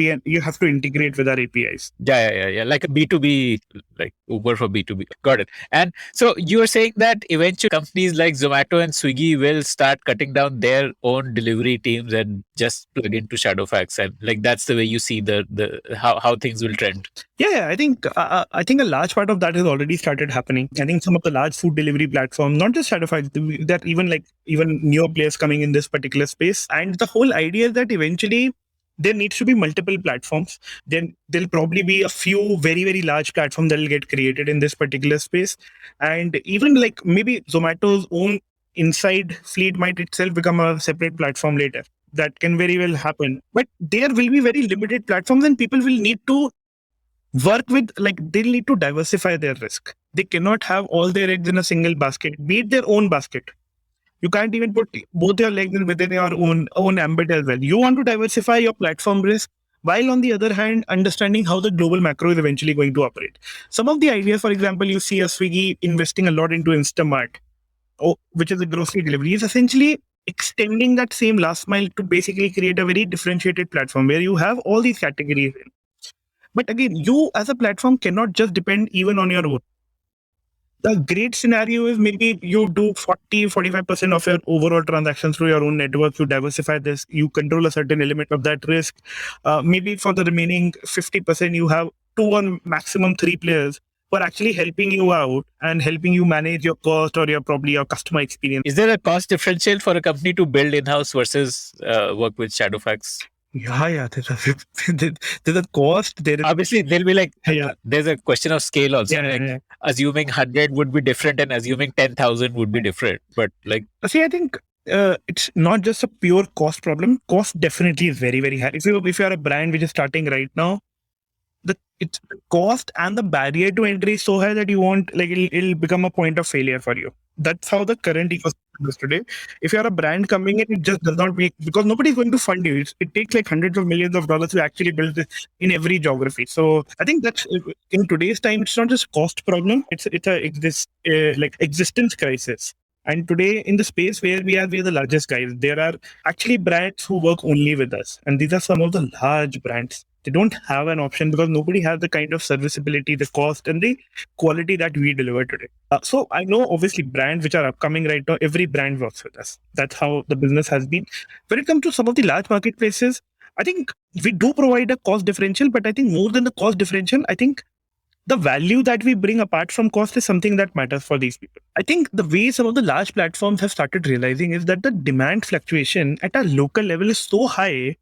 integrate with our APIs. Yeah. Like a B2B, like Uber for B2B. Got it. And so you're saying that eventually companies like Zomato and Swiggy will start cutting down their own delivery teams and just plug into Shadowfax, and like that's the way you see the how things will trend. Yeah, I think a large part of that has already started happening. I think some of the large food delivery platforms, not just Shadowfax, that even newer players coming in this particular space. And the whole idea is that eventually there needs to be multiple platforms. Then there'll probably be a few very, very large platforms that will get created in this particular space. And even like maybe Zomato's own inside fleet might itself become a separate platform later. That can very well happen. But there will be very limited platforms, and people will need to work with, like, they'll need to diversify their risk. They cannot have all their eggs in a single basket, be it their own basket. You can't even put both your legs within your own ambit as well. You want to diversify your platform risk, while on the other hand, understanding how the global macro is eventually going to operate. Some of the ideas, for example, you see a Swiggy investing a lot into Instamart, which is a grocery delivery, is essentially extending that same last mile to basically create a very differentiated platform where you have all these categories in. But again, you as a platform cannot just depend even on your own. The great scenario is maybe you do 40-45% of your overall transactions through your own network. You diversify this, you control a certain element of that risk. Maybe for the remaining 50%, you have 2 or maximum 3 players who are actually helping you out and helping you manage your cost or probably your customer experience. Is there a cost differential for a company to build in-house versus work with Shadowfax? Yeah. There's a cost. There is Obviously there'll be like yeah, there's a question of scale also. yeah, Like yeah. assuming 100 would be different and assuming 10,000 would be different. But like See, I think it's not just a pure cost problem. Cost definitely is very, very high. If you are a brand which is starting right now, the cost and the barrier to entry is so high that you won't like it'll become a point of failure for you. That's how the current ecosystem is today. If you're a brand coming in, it just does not make, because nobody's going to fund you. It takes like hundreds of millions of dollars to actually build this in every geography. So I think that's in today's time, it's not just cost problem. It's a like existence crisis. And today, in the space where we are the largest guys, there are actually brands who work only with us, and these are some of the large brands. They don't have an option because nobody has the kind of serviceability, the cost, and the quality that we deliver today. So I know obviously brands which are upcoming right now, every brand works with us. That's how the business has been. When it comes to some of the large marketplaces, I think we do provide a cost differential, but I think more than the cost differential, I think the value that we bring apart from cost is something that matters for these people. I think the way some of the large platforms have started realizing is that the demand fluctuation at a local level is so high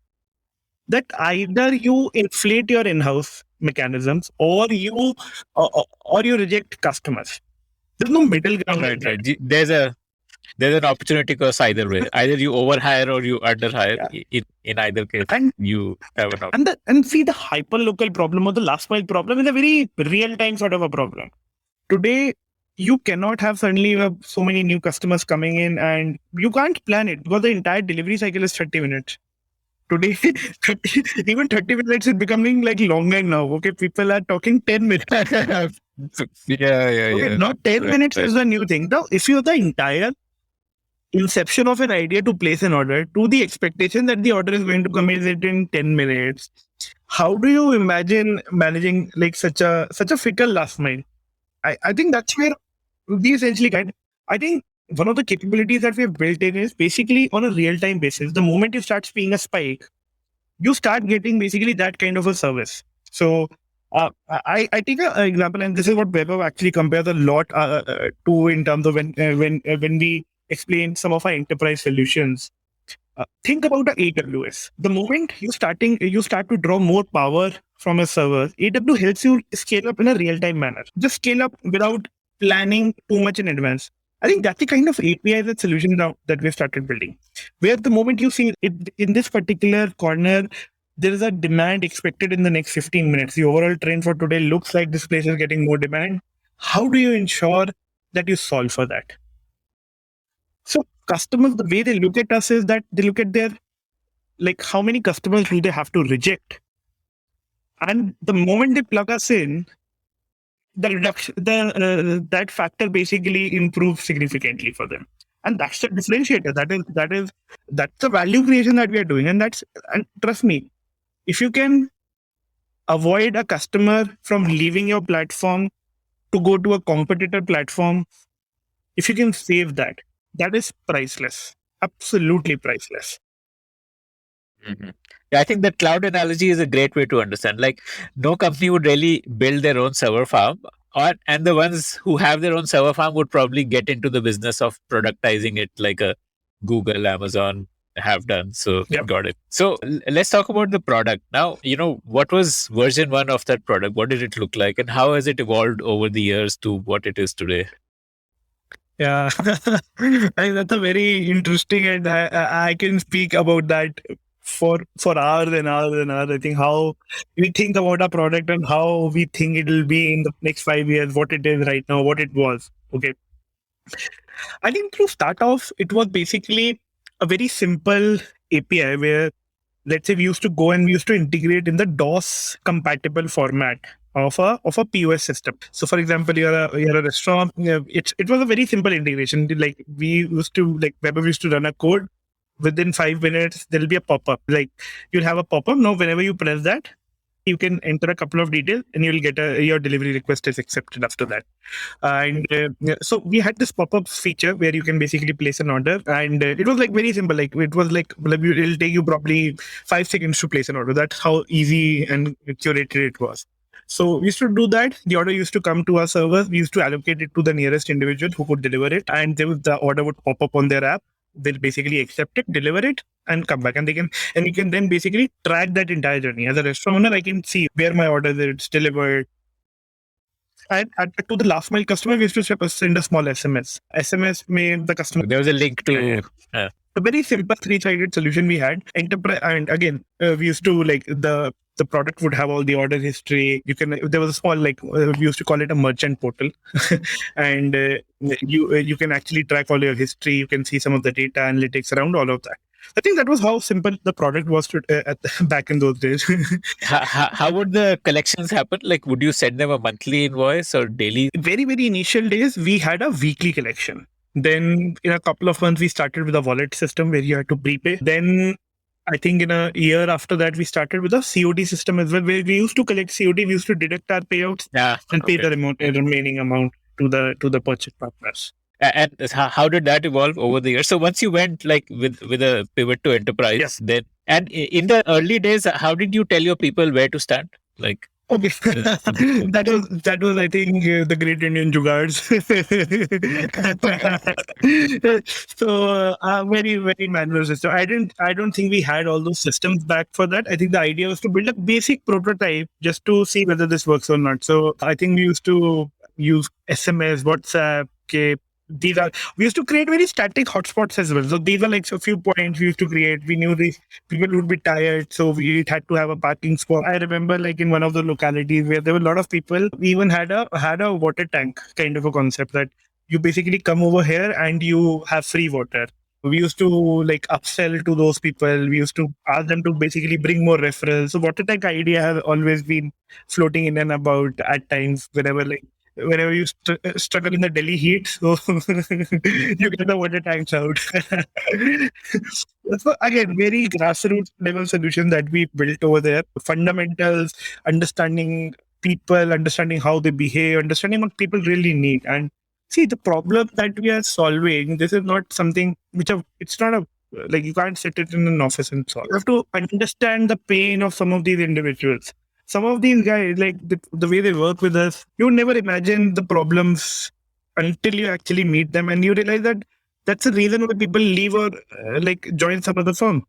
that either you inflate your in-house mechanisms or you reject customers. There's no middle ground. right. There's an opportunity cost either way. Either you overhire or you underhire. Yeah. In either case, And you have an option. and see, the hyper-local problem or the last mile problem is a very real-time sort of a problem. Today, you cannot have suddenly so many new customers coming in and you can't plan it because the entire delivery cycle is 30 minutes. Today, even 30 minutes is becoming like longer now. Okay, people are talking 10 minutes. Yeah. Okay, not 10 Right, minutes right. is the new thing. Now, if you have the entire inception of an idea to place an order to the expectation that the order is going to come in 10 minutes, how do you imagine managing like such a fickle last mile? I think that's where we essentially guide. I think one of the capabilities that we have built in is basically on a real-time basis. The moment you start seeing a spike, you start getting basically that kind of a service. So I take an example, and this is what Webber actually compares a lot to in terms of when we explain some of our enterprise solutions. Think about the AWS. The moment you start to draw more power from a server, AWS helps you scale up in a real-time manner. Just scale up without planning too much in advance. I think that's the kind of API that solution now that we've started building. Where the moment you see it in this particular corner, there is a demand expected in the next 15 minutes. The overall trend for today looks like this place is getting more demand. How do you ensure that you solve for that? So customers, the way they look at us is that they look at their, like, how many customers do they have to reject? And the moment they plug us in, the reduction, that factor basically improves significantly for them. And that's the differentiator. That's the value creation that we are doing. And trust me, if you can avoid a customer from leaving your platform to go to a competitor platform, if you can save that, that is priceless. Absolutely priceless. Mhm. Yeah, I think the cloud analogy is a great way to understand. Like, no company would really build their own server farm, and the ones who have their own server farm would probably get into the business of productizing it, like a Google, Amazon have done. So, Yep. got it. So, let's talk about the product now. What was version 1 of that product? What did it look like, and how has it evolved over the years to what it is today? Yeah, that's a very interesting, and I can speak about that for hours and hours and hours. I think how we think about our product and how we think it will be in the next 5 years, what it is right now, what it was. Okay, I think to start off, it was basically a very simple API where, let's say, we used to go and we used to integrate in the DOS compatible format of a POS system. So, for example, you're a restaurant. It was a very simple integration. Like we used to Weber used to run a code. Within 5 minutes, there'll be a pop up. Like you'll have a pop up. Now, whenever you press that, you can enter a couple of details and you'll get your delivery request is accepted after that. And so we had this pop-up feature where you can basically place an order, and it was like very simple. Like it was like it'll take you probably 5 seconds to place an order. That's how easy and curated it was. So we used to do that. The order used to come to our server. We used to allocate it to the nearest individual who could deliver it, and the order would pop up on their app. they'll basically accept it, deliver it, and come back. And you can then basically track that entire journey. As a restaurant owner, I can see where my order is, it's delivered. And to the last mile customer, we used to send a small SMS. SMS made the customer. There was a link to. A very simple three-sided solution we had. Enterprise, and again, we used to like the product would have all the order history. There was a small we used to call it a merchant portal, and you can actually track all your history. You can see some of the data analytics around all of that. I think that was how simple the product was back in those days. How would the collections happen? Like, would you send them a monthly invoice or daily? Very, very initial days, we had a weekly collection. Then in a couple of months, we started with a wallet system where you had to prepay. Then I think in a year after that, we started with a COD system as well, where we used to collect COD. We used to deduct our payouts and pay the remaining amount to the purchase partners. And how did that evolve over the years? So once you went like with a pivot to enterprise, then and in the early days, how did you tell your people where to stand? Like, okay, that was I think the great Indian jugards. So very, very manual system. I don't think we had all those systems back for that. I think the idea was to build a basic prototype just to see whether this works or not. So I think we used to use SMS, WhatsApp. Okay, we used to create very static hotspots as well. So these are like a few points we used to create. We knew these people would be tired, so we had to have a parking spot. I remember like in one of the localities where there were a lot of people, we even had a water tank kind of a concept that you basically come over here and you have free water. We used to like upsell to those people. We used to ask them to basically bring more referrals. So water tank idea has always been floating in and about at times whenever you struggle in the Delhi heat, so you get the water tanks out. So again, very grassroots level solution that we built over there. Fundamentals, understanding people, understanding how they behave, understanding what people really need. And see, the problem that we are solving, this is not something it's not a, like you can't sit it in an office and solve. You have to understand the pain of some of these individuals. Some of these guys, like the way they work with us, you would never imagine the problems until you actually meet them and you realize that that's the reason why people leave or join some other firm.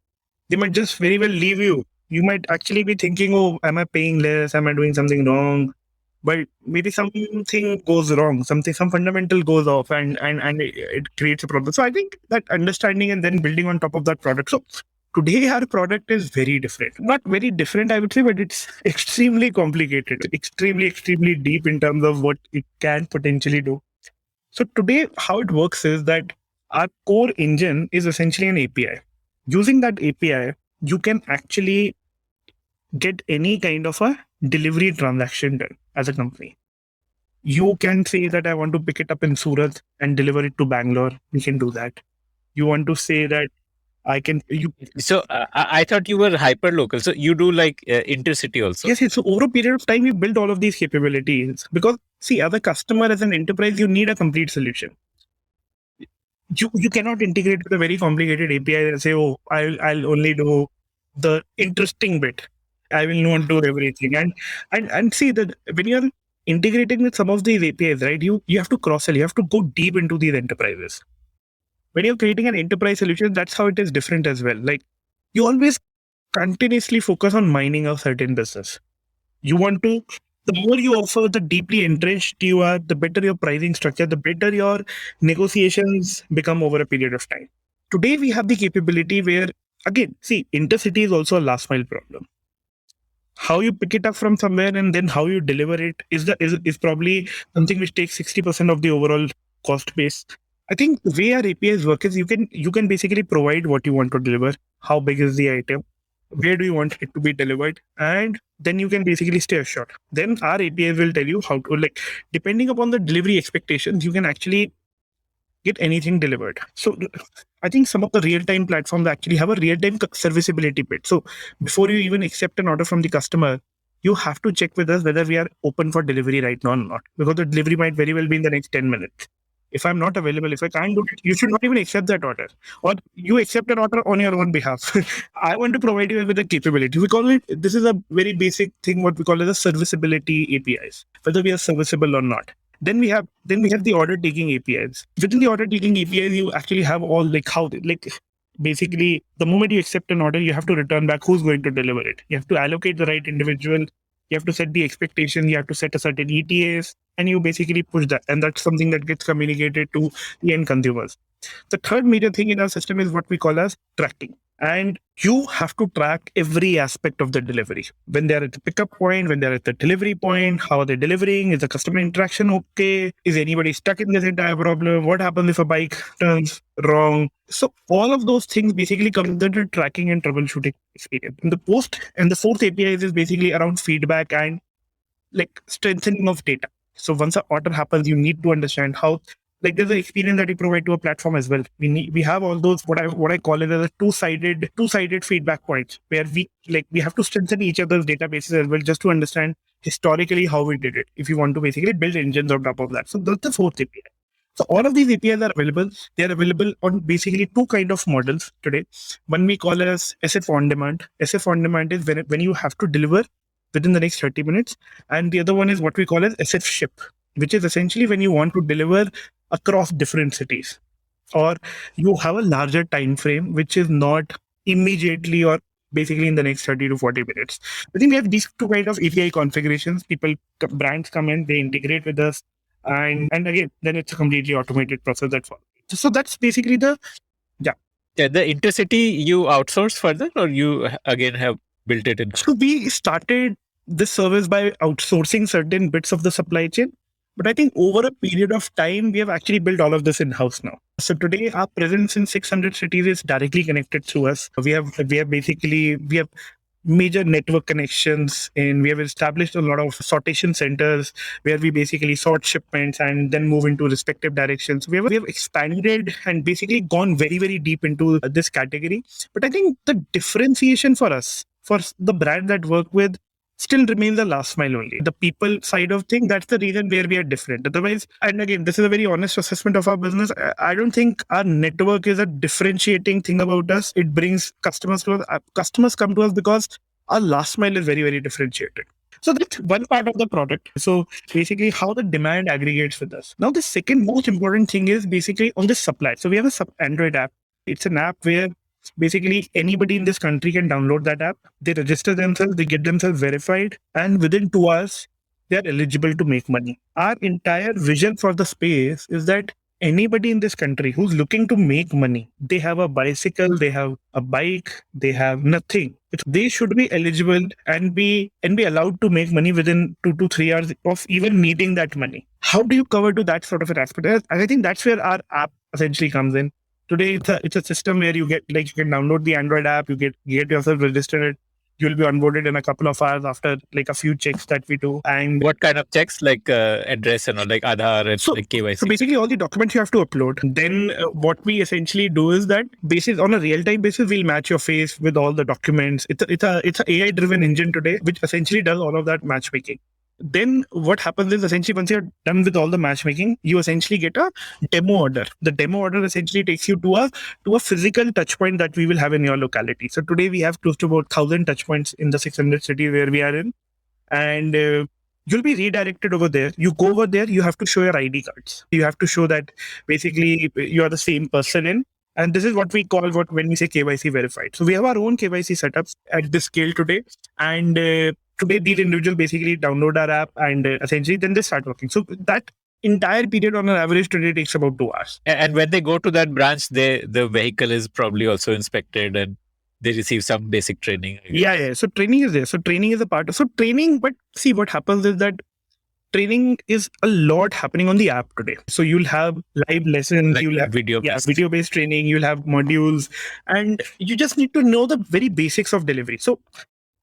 They might just very well leave you. You might actually be thinking, oh, am I paying less? Am I doing something wrong? But maybe something goes wrong, some fundamental goes off and it creates a problem. So I think that understanding and then building on top of that product. So today, our product is very different. Not very different, I would say, but it's extremely complicated, extremely, extremely deep in terms of what it can potentially do. So today, how it works is that our core engine is essentially an API. Using that API, you can actually get any kind of a delivery transaction done as a company. You can say that I want to pick it up in Surat and deliver it to Bangalore. You can do that. You want to say that So I thought you were hyperlocal. So you do like intercity also. Yes. So over a period of time, we build all of these capabilities because see, as a customer, as an enterprise, you need a complete solution. You cannot integrate with a very complicated API and say, oh, I'll only do the interesting bit. I will not do everything. And see that when you're integrating with some of these APIs, right, you have to cross-sell. You have to go deep into these enterprises. When you're creating an enterprise solution, that's how it is different as well. Like you always continuously focus on mining a certain business. You want to, the more you offer, the deeply entrenched you are, the better your pricing structure, the better your negotiations become over a period of time. Today, we have the capability where, again, see, intercity is also a last mile problem. How you pick it up from somewhere and then how you deliver it is probably something which takes 60% of the overall cost base. I think the way our APIs work is you can basically provide what you want to deliver, how big is the item, where do you want it to be delivered, and then you can basically stay assured. Then our APIs will tell you how to, like, depending upon the delivery expectations, you can actually get anything delivered. So I think some of the real-time platforms actually have a real-time serviceability bit. So before you even accept an order from the customer, you have to check with us whether we are open for delivery right now or not, because the delivery might very well be in the next 10 minutes. If I'm not available, if I can't do it, you should not even accept that order. Or you accept an order on your own behalf. I want to provide you with the capability. We call it, this is a very basic thing, what we call as a serviceability APIs, whether we are serviceable or not. Then we have the order taking APIs. Within the order taking APIs, you actually have all basically the moment you accept an order, you have to return back who's going to deliver it. You have to allocate the right individual. You have to set the expectation. You have to set a certain ETAs, and you basically push that. And that's something that gets communicated to the end consumers. The third major thing in our system is what we call as tracking. And you have to track every aspect of the delivery. When they're at the pickup point, when they're at the delivery point, how are they delivering? Is the customer interaction okay? Is anybody stuck in this entire problem? What happens if a bike turns wrong? So all of those things basically come under the tracking and troubleshooting experience. And the fourth API is basically around feedback and strengthening of data. So once an order happens, you need to understand how. There's an experience that we provide to a platform as well. We have all those what I call it as a two-sided feedback points where we have to strengthen each other's databases as well, just to understand historically how we did it. If you want to basically build engines on top of that, so that's the fourth API. So all of these APIs are available. They are available on basically two kind of models today. One we call as SF on demand. SF on demand is when you have to deliver within the next 30 minutes, and the other one is what we call as SF ship, which is essentially when you want to deliver across different cities, or you have a larger time frame which is not immediately or basically in the next 30 to 40 minutes. I think we have these two kind of API configurations. Brands come in, they integrate with us, and again, then it's a completely automated process that follows. So that's basically the intercity you outsource further, or you again have built it in? So we started this service by outsourcing certain bits of the supply chain. But I think over a period of time, we have actually built all of this in-house now. So today, our presence in 600 cities is directly connected through us. We have major network connections, and we have established a lot of sortation centers where we basically sort shipments and then move into respective directions. We have expanded and basically gone very, very deep into this category. But I think the differentiation for us, for the brand that work with, still remains the last mile only. The people side of things, that's the reason where we are different. Otherwise, and again, this is a very honest assessment of our business. I don't think our network is a differentiating thing about us. It brings customers to us. Customers come to us because our last mile is very, very differentiated. So that's one part of the product. So basically how the demand aggregates with us. Now, the second most important thing is basically on the supply. So we have a Android app. It's an app where basically anybody in this country can download that app. They register themselves, they get themselves verified, and within 2 hours, they are eligible to make money. Our entire vision for the space is that anybody in this country who's looking to make money, they have a bicycle, they have a bike, they have nothing. They should be eligible and be allowed to make money within 2 to 3 hours of even needing that money. How do you cover to that sort of an aspect? And I think that's where our app essentially comes in. Today, it's a system where you can download the Android app, you get yourself registered. You'll be onboarded in a couple of hours after a few checks that we do. And what kind of checks, like address and all, like Aadhaar and KYC? So basically all the documents you have to upload. Then what we essentially do is that on a real-time basis, we'll match your face with all the documents. It's a AI-driven engine today, which essentially does all of that matchmaking. Then what happens is essentially once you're done with all the matchmaking, you essentially get a demo order. The demo order essentially takes you to a physical touch point that we will have in your locality. So today we have close to about 1,000 touch points in the 600 cities where we are in. And you'll be redirected over there. You go over there, you have to show your ID cards. You have to show that basically you are the same person in. And this is what we call when we say KYC verified. So we have our own KYC setups at this scale today. And today, these individuals basically download our app and essentially then they start working. So that entire period on an average today takes about 2 hours. And when they go to that branch, the vehicle is probably also inspected and they receive some basic training. Yeah. So training is there. So training is a part of training. But see, what happens is that training is a lot happening on the app today. So you'll have live lessons, you'll have video-based training, you'll have modules, and you just need to know the very basics of delivery. So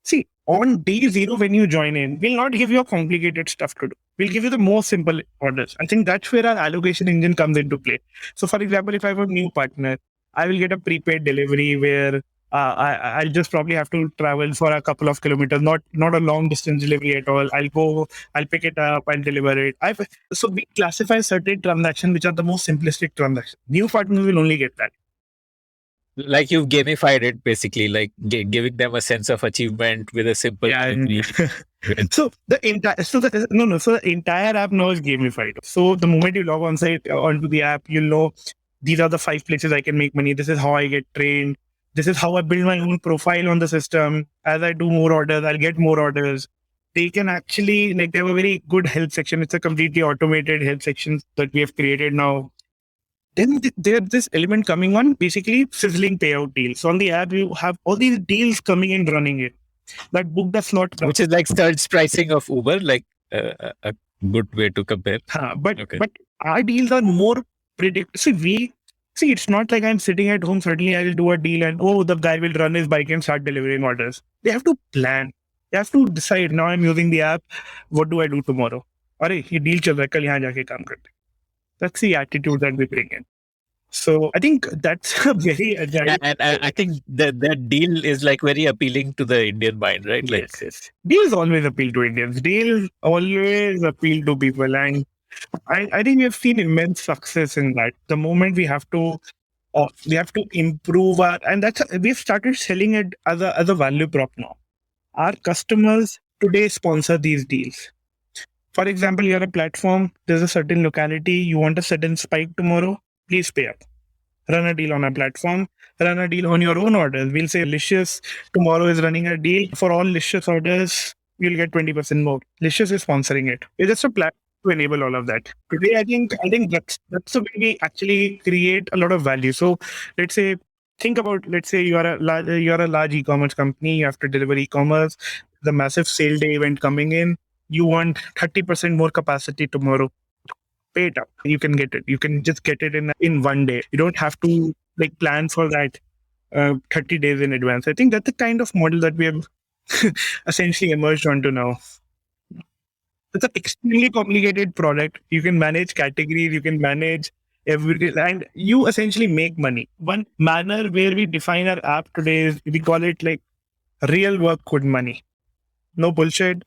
see, on day 0, when you join in, we'll not give you a complicated stuff to do. We'll give you the most simple orders. I think that's where our allocation engine comes into play. So for example, if I have a new partner, I will get a prepaid delivery where I'll just probably have to travel for a couple of kilometers, not a long distance delivery at all. I'll pick it up and deliver it. So we classify certain transactions which are the most simplistic transactions. New partners will only get that. Like you've gamified it basically, like giving them a sense of achievement with a simple Yeah. quickly. So the entire so the entire app now is gamified. So the moment you log on site onto the app, you'll know these are the 5 places I can make money. This is how I get trained. This is how I build my own profile on the system. As I do more orders, I'll get more orders. They can actually like they have a very good help section. It's a completely automated help section that we have created now. Then there's this element coming on, basically sizzling payout deals. So on the app, you have all these deals coming and running it. That book the slot, Which is like surge pricing of Uber, like a good way to compare. but Okay. but our deals are more predictable. See, it's not like I'm sitting at home. Suddenly, I'll do a deal, and the guy will run his bike and start delivering orders. They have to plan. They have to decide. Now I'm using the app. What do I do tomorrow? अरे ये deal चल रहा है कल यहाँ जाके काम करते हैं. That's the attitude that we bring in. So I think that's a very agile. And I think that deal is like very appealing to the Indian mind, right? Like, Yes. Deals always appeal to Indians. Deals always appeal to people. And I think we have seen immense success in that. The moment we have to improve our, and we've started selling it as a value prop now. Our customers today sponsor these deals. For example, you're a platform, there's a certain locality, you want a certain spike tomorrow, please pay up. Run a deal on our platform, run a deal on your own orders. We'll say Licious tomorrow is running a deal. For all Licious orders, you'll get 20% more. Licious is sponsoring it. It's just a platform to enable all of that. Today, I think that's the way we actually create a lot of value. So let's say, you're a large e-commerce company, you have to deliver e-commerce, the massive sale day event coming in, you want 30% more capacity tomorrow. Pay it up. You can get it. You can just get it in one day. You don't have to like plan for that 30 days in advance. I think that's the kind of model that we have essentially emerged onto now. It's an extremely complicated product. You can manage categories, you can manage everything, and you essentially make money. One manner where we define our app today is we call it like real work, good money. No bullshit.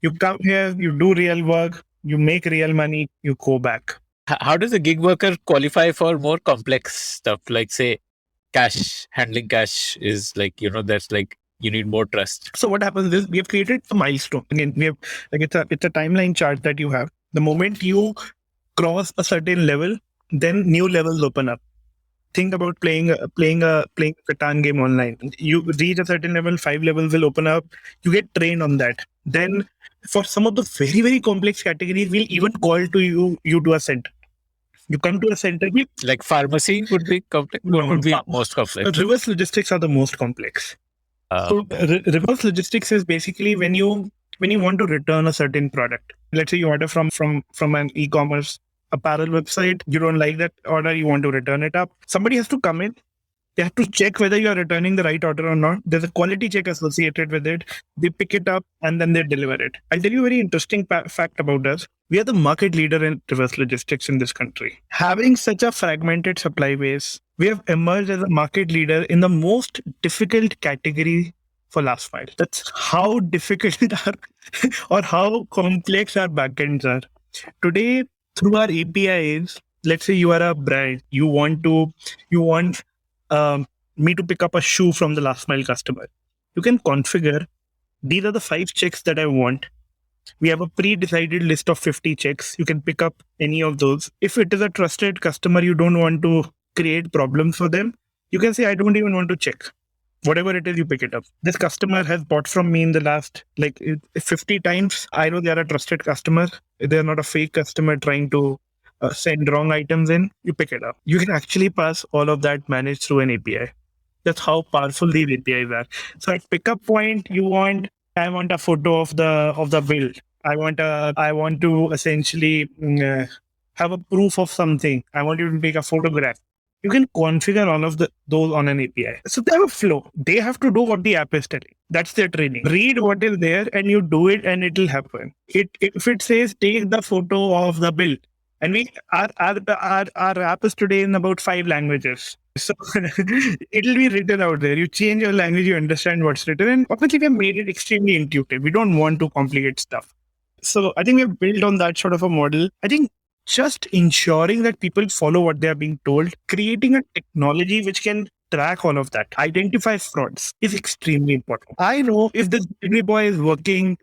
You come here, you do real work, you make real money, you go back. how does a gig worker qualify for more complex stuff? Like, say, handling cash is like, that's like you need more trust. So what happens is we have created a milestone. Again, we have like it's a timeline chart that you have. The moment you cross a certain level, then new levels open up. Think about playing a Catan game online. You reach a certain level, 5 levels will open up. You get trained on that. Then for some of the very, very complex categories, we'll even call to you to a center. You come to a center. Like pharmacy would be complex. No, What would be most complex? Reverse logistics are the most complex. So reverse logistics is basically when you want to return a certain product. Let's say you order from an e-commerce apparel website. You don't like that order. You want to return it up. Somebody has to come in. They have to check whether you are returning the right order or not. There's a quality check associated with it. They pick it up and then they deliver it. I'll tell you a very interesting fact about us. We are the market leader in reverse logistics in this country. Having such a fragmented supply base, we have emerged as a market leader in the most difficult category for last mile. That's how difficult or how complex our backends are. Today, through our APIs, let's say you are a brand, you want me to pick up a shoe from the last mile customer. You can configure, these are the 5 checks that I want. We have a pre-decided list of 50 checks. You can pick up any of those. If it is a trusted customer, you don't want to create problems for them, you can say, I don't even want to check. Whatever it is, you pick it up. This customer has bought from me in the last 50 times. I know they are a trusted customer. They're not a fake customer trying to send wrong items in. You pick it up. You can actually pass all of that managed through an API. That's how powerful these APIs are. So at pickup point, I want a photo of the build. I want to essentially have a proof of something. I want you to take a photograph. You can configure all of those on an API. So they have a flow. They have to do what the app is telling. That's their training. Read what is there and you do it and it will happen. If it says take the photo of the build, and our app is today in about 5 languages. So it'll be written out there. You change your language, you understand what's written. And obviously we have made it extremely intuitive. We don't want to complicate stuff. So I think we have built on that sort of a model. I think just ensuring that people follow what they are being told, creating a technology which can track all of that, identify frauds is extremely important. I know if the delivery boy is working,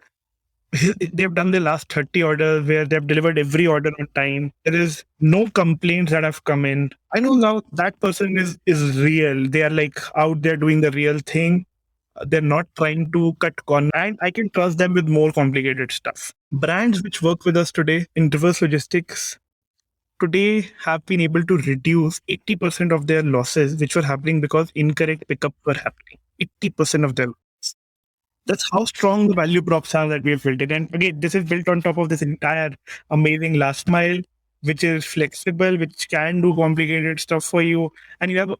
they've done the last 30 orders where they've delivered every order on time. There is no complaints that have come in. I know now that person is real. They are like out there doing the real thing. They're not trying to cut corners, and I can trust them with more complicated stuff. Brands which work with us today in reverse logistics today have been able to reduce 80% of their losses, which were happening because incorrect pickup were happening. 80% of them. That's how strong the value props are that we have built it. And again, this is built on top of this entire amazing last mile, which is flexible, which can do complicated stuff for you, and you have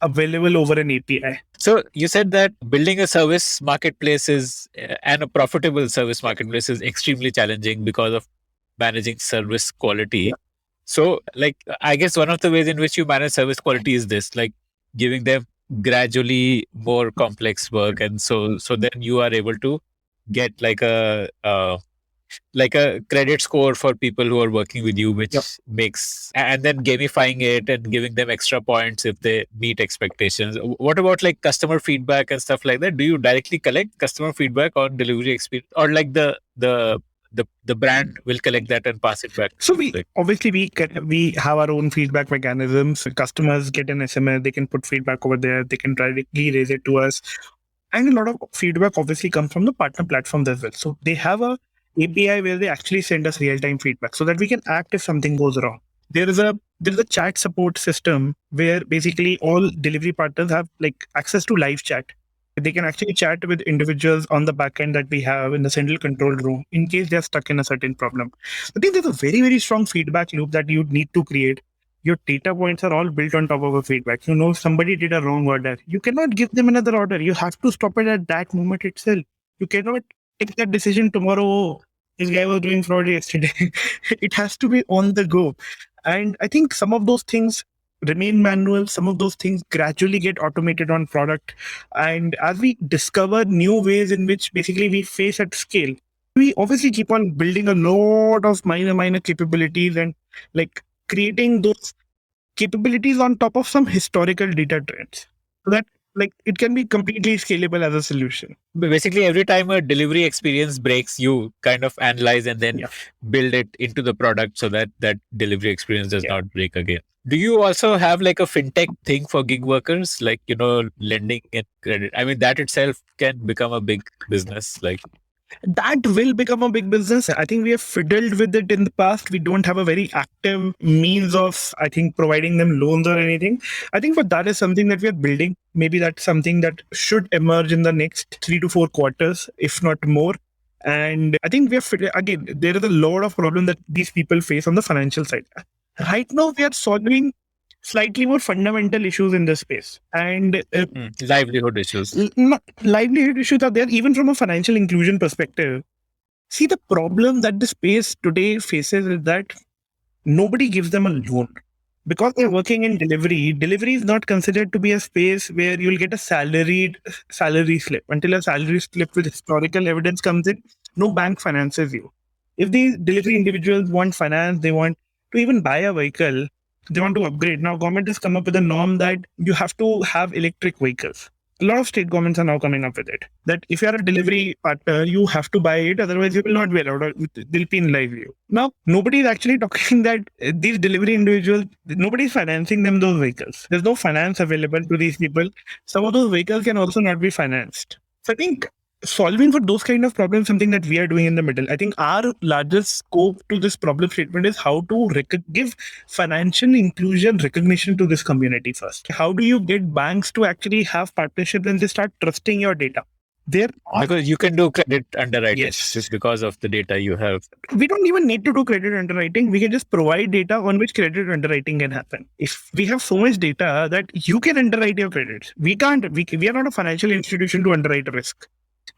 available over an API. So you said that building a service marketplace is and a profitable service marketplace is extremely challenging because of managing service quality. Yeah. So, like, I guess one of the ways in which you manage service quality is this, like giving them gradually more complex work, and so then you are able to get like a credit score for people who are working with you, which Yep. makes, and then gamifying it and giving them extra points if they meet expectations. What about like customer feedback and stuff like that? Do you directly collect customer feedback on delivery experience, or like the brand will collect that and pass it back? So we Like, obviously we have our own feedback mechanisms. Customers get an SMS, they can put feedback over there, they can directly raise it to us. And a lot of feedback obviously comes from the partner platforms as well. So they have a API where they actually send us real-time feedback so that we can act if something goes wrong. There's a chat support system where basically all delivery partners have like access to live chat. They can actually chat with individuals on the backend that we have in the central control room in case they're stuck in a certain problem. I think there's a very, very strong feedback loop that you need to create. Your data points are all built on top of a feedback. You know, if somebody did a wrong order, you cannot give them another order. You have to stop it at that moment itself. You cannot take that decision tomorrow. "Oh, this guy was doing fraud yesterday." It has to be on the go. And I think some of those things remain manual. Some of those things gradually get automated on product. And as we discover new ways in which basically we face at scale, we obviously keep on building a lot of minor capabilities and like creating those capabilities on top of some historical data trends so that like it can be completely scalable as a solution. basically, every time a delivery experience breaks, you kind of analyze and then Yeah. build it into the product so that that delivery experience does Yeah. not break again. Do you also have like a fintech thing for gig workers, like, you know, lending and credit? I mean, that itself can become a big business. Like, That will become a big business. I think we have fiddled with it in the past. We don't have a very active means of, I think, providing them loans or anything. I think for that is something that we are building. Maybe that's something that should emerge in the next 3 to 4 quarters, if not more. And I think we have again, there is a lot of problem that these people face on the financial side. Right now, we are solving slightly more fundamental issues in this space. And livelihood issues. livelihood issues are there even from a financial inclusion perspective. See, the problem that the space today faces is that nobody gives them a loan. Because they're working in delivery, delivery is not considered to be a space where you'll get a salary slip. Until a salary slip with historical evidence comes in, no bank finances you. If these delivery individuals want finance, they want to even buy a vehicle, they want to upgrade. Now, government has come up with a norm that you have to have electric vehicles. A lot of state governments are now coming up with it. That if you are a delivery partner, you have to buy it, otherwise you will not be allowed, or they'll penalize you. Now, nobody is actually talking that these delivery individuals, nobody is financing them those vehicles. There's no finance available to these people. Some of those vehicles can also not be financed. So I think solving for those kind of problems, something that we are doing in the middle. I think our largest scope to this problem statement is how to give financial inclusion recognition to this community first. How do you get banks to actually have partnerships and they start trusting your data? Because you can do credit underwriting Yes. just because of the data you have. We don't even need to do credit underwriting. We can just provide data on which credit underwriting can happen. If we have so much data that you can underwrite your credits, we can't. We are not a financial institution to underwrite risk.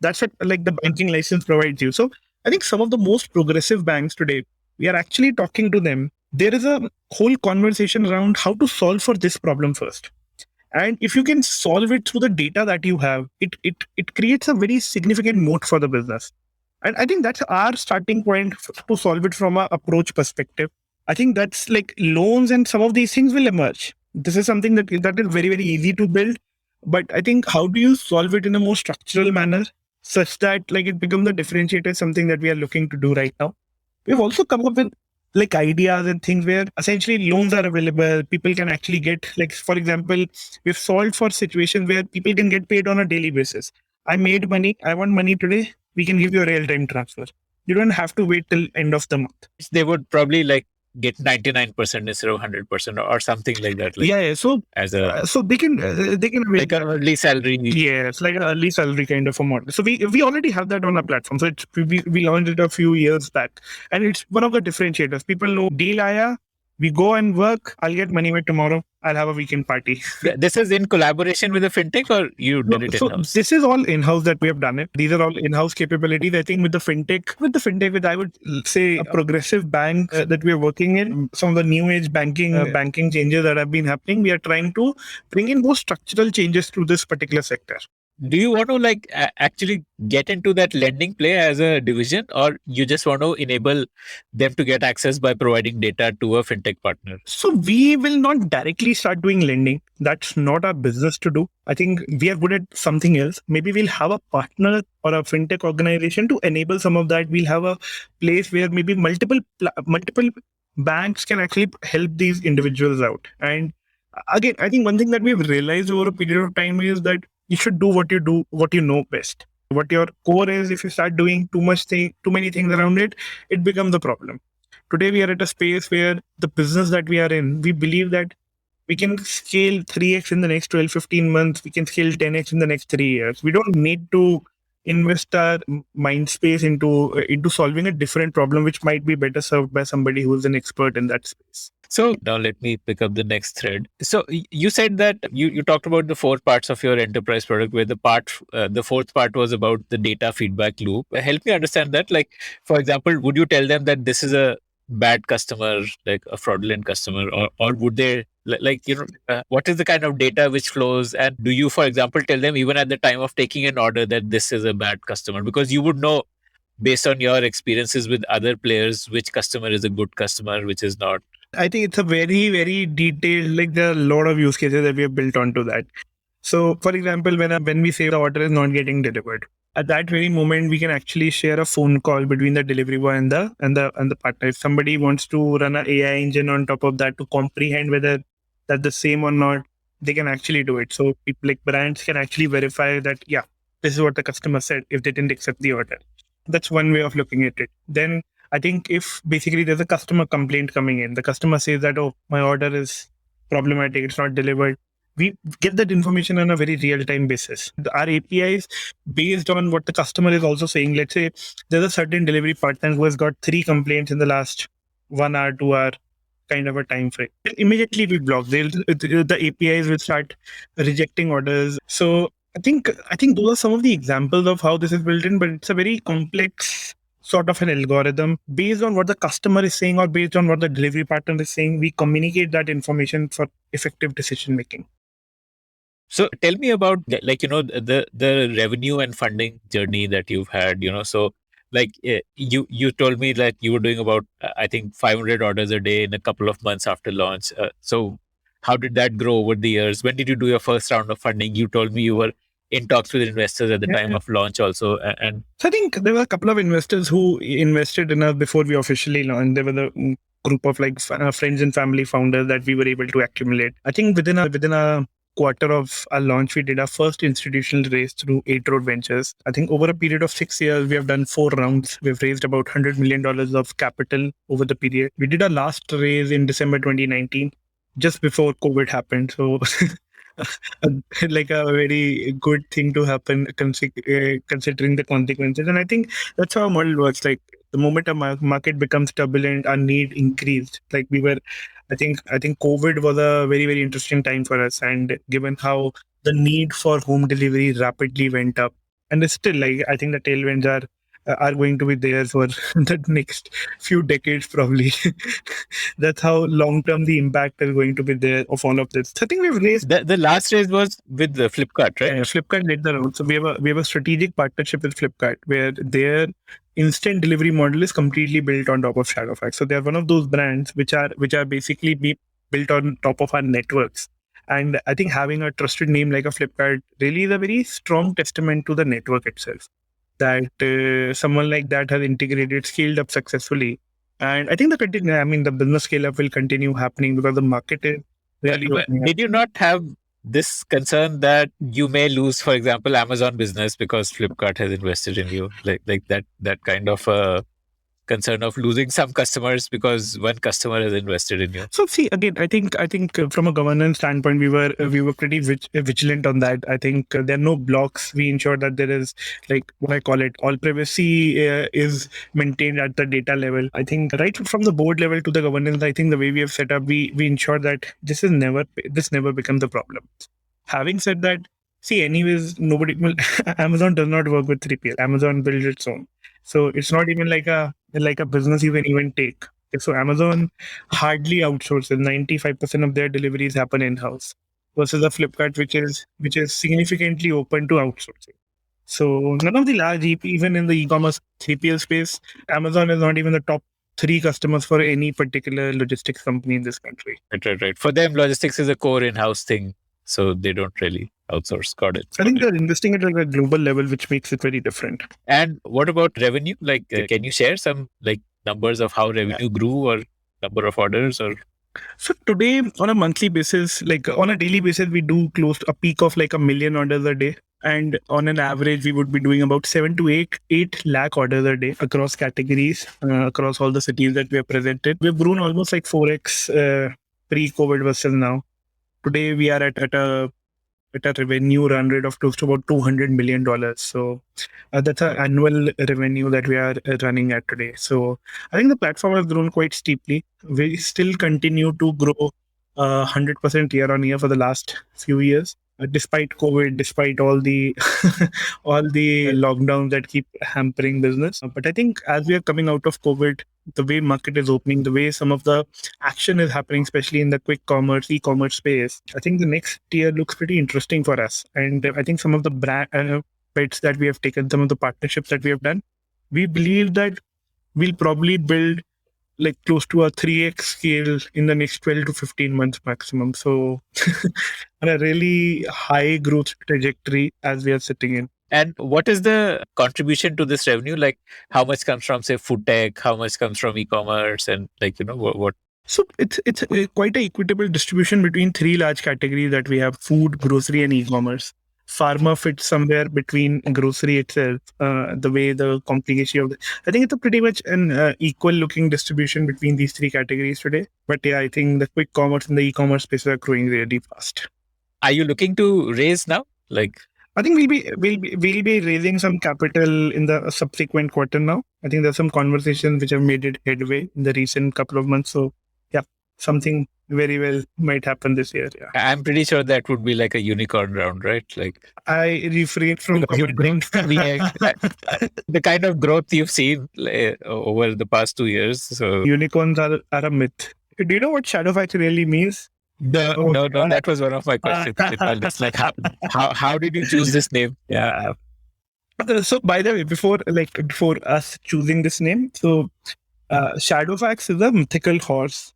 That's what like the banking license provides you. So I think some of the most progressive banks today, we are actually talking to them. There is a whole conversation around how to solve for this problem first. And if you can solve it through the data that you have, it creates a very significant moat for the business. And I think that's our starting point to solve it from an approach perspective. I think that's like loans and some of these things will emerge. This is something that is very, very easy to build. But I think how do you solve it in a more structural manner such that like it becomes a differentiator, something that we are looking to do right now. We've also come up with like ideas and things where essentially loans are available. People can actually get, like, for example, we've solved for situations where people can get paid on a daily basis. I made money. I want money today. We can give you a real time transfer. You don't have to wait till end of the month. They would probably like get 99% instead of 100% or something like that. Like, yeah. So as a so they can like an early salary. yes, like an early salary kind of a model. So we already have that on our platform. So we launched it a few years back, and it's one of the differentiators. People know deal aaya, we go and work. I'll get money by tomorrow. I'll have a weekend party. This is in collaboration with the fintech, or you did it So in-house? this is all in-house that we have done it. These are all in-house capabilities. I think with the fintech, with I would say a progressive bank that we are working in, some of the new age banking changes that have been happening, we are trying to bring in more structural changes to this particular sector. Do you want to like actually get into that lending play as a division, or you just want to enable them to get access by providing data to a fintech partner? So we will not directly start doing lending. That's not our business to do. I think we are good at something else. Maybe we'll have a partner or a fintech organization to enable some of that. We'll have a place where maybe multiple banks can actually help these individuals out. And again, I think one thing that we've realized over a period of time is that you should do what you know best. What your core is. If you start doing too many things around it, it becomes a problem. Today we are at a space where the business that we are in, we believe that we can scale 3x in the next 12-15 months. We can scale 10x in the next 3 years. We don't need to invest our mind space into solving a different problem, which might be better served by somebody who's an expert in that space. So now let me pick up the next thread. So you said that you talked about the 4 parts of your enterprise product, where the fourth part was about the data feedback loop. Help me understand that. Like, for example, would you tell them that this is a bad customer, like a fraudulent customer, or would they what is the kind of data which flows? And do you, for example, tell them even at the time of taking an order that this is a bad customer? Because you would know based on your experiences with other players which customer is a good customer, which is not. I think it's a very, very detailed, like there are a lot of use cases that we have built onto that. So for example, when we say the order is not getting delivered, at that very moment, we can actually share a phone call between the delivery boy and the partner. If somebody wants to run an AI engine on top of that to comprehend whether that's the same or not, they can actually do it. So people like brands can actually verify that, yeah, this is what the customer said if they didn't accept the order. That's one way of looking at it. Then I think if basically there's a customer complaint coming in, the customer says that, oh, my order is problematic, it's not delivered. We get that information on a very real-time basis. Our APIs, based on what the customer is also saying, let's say there's a certain delivery partner who has got 3 complaints in the last 1 hour, 2 hour kind of a time frame. Immediately we block. The APIs will start rejecting orders. So I think those are some of the examples of how this is built in, but it's a very complex sort of an algorithm based on what the customer is saying or based on what the delivery partner is saying. We communicate that information for effective decision making. So tell me about the revenue and funding journey that you've had. So like you told me that you were doing about I think 500 orders a day in a couple of months after launch. So how did that grow over the years? When did you do your first round of funding? You told me you were in talks with investors at the time of launch also. And so I think there were a couple of investors who invested in us before we officially launched. There were the group of like friends and family founders that we were able to accumulate. I think within a quarter of our launch, we did our first institutional raise through 8 Road Ventures. I think over a period of 6 years, we have done 4 rounds. We've raised about $100 million of capital over the period. We did our last raise in December 2019, just before COVID happened. So like a very good thing to happen considering the consequences. And I think that's how our model works. Like the moment a market becomes turbulent, our need increased. Like I think COVID was a very, very interesting time for us. And given how the need for home delivery rapidly went up, and it's still like, I think the tailwinds are going to be there for the next few decades, probably. That's how long-term the impact is going to be there of all of this. I think we've raised... The last raise was with the Flipkart, right? Flipkart led the round. So we have a strategic partnership with Flipkart where their instant delivery model is completely built on top of Shadowfax. So they're one of those brands which are basically built on top of our networks. And I think having a trusted name like a Flipkart really is a very strong testament to the network itself. That someone like that has integrated, scaled up successfully. And I think the business scale up will continue happening because the market is really But opening up. did you not have this concern that you may lose, for example, Amazon business because Flipkart has invested in you, like that kind of concern of losing some customers because one customer has invested in you? So see again, I think from a governance standpoint, we were pretty vigilant on that. I think there are no blocks. We ensure that there is, like, what I call it, all privacy is maintained at the data level. I think right from the board level to the governance, I think the way we have set up, we ensure that this never becomes a problem. Having said that, see, anyways, nobody will. Amazon does not work with 3PL. Amazon builds its own, so it's not even like a business you can even take. So Amazon hardly outsources. 95% of their deliveries happen in house, versus a Flipkart, which is significantly open to outsourcing. So none of the large even in the e-commerce 3PL space, Amazon is not even the top three customers for any particular logistics company in this country. Right. For them, logistics is a core in-house thing, so they don't really outsource. Got it. I think they're investing it at a global level, which makes it very different. And what about revenue? Like, can you share some like numbers of how revenue grew or number of orders or? So today, on a monthly basis, like on a daily basis, we do close to a peak of like 1 million orders a day. And on an average, we would be doing about 7 to 8 lakh orders a day across categories, across all the cities that we are present in. We've grown almost like 4x pre-COVID versus now. Today, we are at a revenue run rate of close to about $200 million. So that's an annual revenue that we are running at today. So I think the platform has grown quite steeply. We still continue to grow 100% year on year for the last few years, despite COVID, despite all the all the lockdowns that keep hampering business. But I think as we are coming out of COVID, the way market is opening, the way some of the action is happening, especially in the quick commerce, e-commerce space, I think the next year looks pretty interesting for us. And I think some of the brand bets that we have taken, some of the partnerships that we have done, we believe that we'll probably build like close to a 3x scale in the next 12 to 15 months maximum. So on a really high growth trajectory as we are sitting in. And what is the contribution to this revenue? Like, how much comes from, say, food tech? How much comes from e-commerce? And like, what? So it's quite a equitable distribution between three large categories that we have: food, grocery, and e-commerce. Pharma fits somewhere between grocery itself. The way the complication of I think it's a pretty much an equal looking distribution between these three categories today. But yeah, I think the quick commerce and the e-commerce spaces are growing really fast. Are you looking to raise now? Like, I think we'll be raising some capital in the subsequent quarter now. I think there's some conversations which have made it headway in the recent couple of months. So yeah, something very well might happen this year. Yeah, I'm pretty sure that would be like a unicorn round, right? Like, I refrain from the kind of growth you've seen over the past 2 years. So unicorns are a myth. Do you know what Shadowfax really means? No, that was one of my questions. It's like, how did you choose this name? Yeah. So by the way, before us choosing this name, so Shadowfax is a mythical horse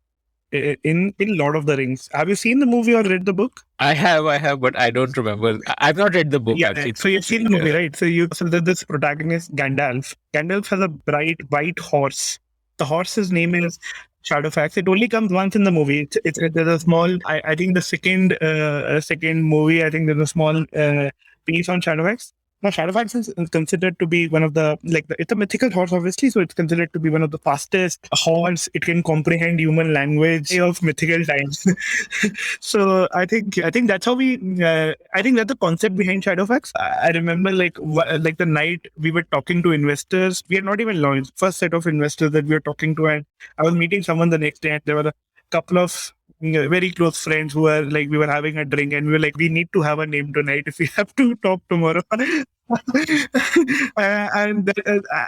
in Lord of the Rings. Have you seen the movie or read the book? I have, but I don't remember. I've not read the book. Yeah, actually. so you've seen the movie, right? So there's this protagonist, Gandalf. Gandalf has a bright white horse. The horse's name is Shadowfax. It only comes once in the movie. There's a small. I think the second movie. I think there's a small piece on Shadowfax. Now, Shadowfax is considered to be one of the it's a mythical horse, obviously. So it's considered to be one of the fastest horse. It can comprehend human language of mythical times. So I think that's how we. I think that's the concept behind Shadowfax. I remember like the night we were talking to investors. We had not even launched first set of investors that we were talking to, and I was meeting someone the next day, and there were a couple of very close friends who were like, we were having a drink and we were like, we need to have a name tonight if we have to talk tomorrow. And